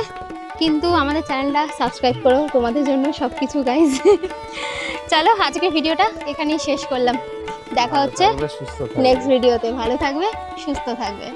কিন্তু আমাদের চ্যানেলটা সাবস্ক্রাইব করো, তোমাদের জন্য সব কিছু গাইজ। চলো আজকের ভিডিওটা এখানেই শেষ করলাম, দেখা হচ্ছে নেক্সট ভিডিওতে। ভালো থাকবে, সুস্থ থাকবে।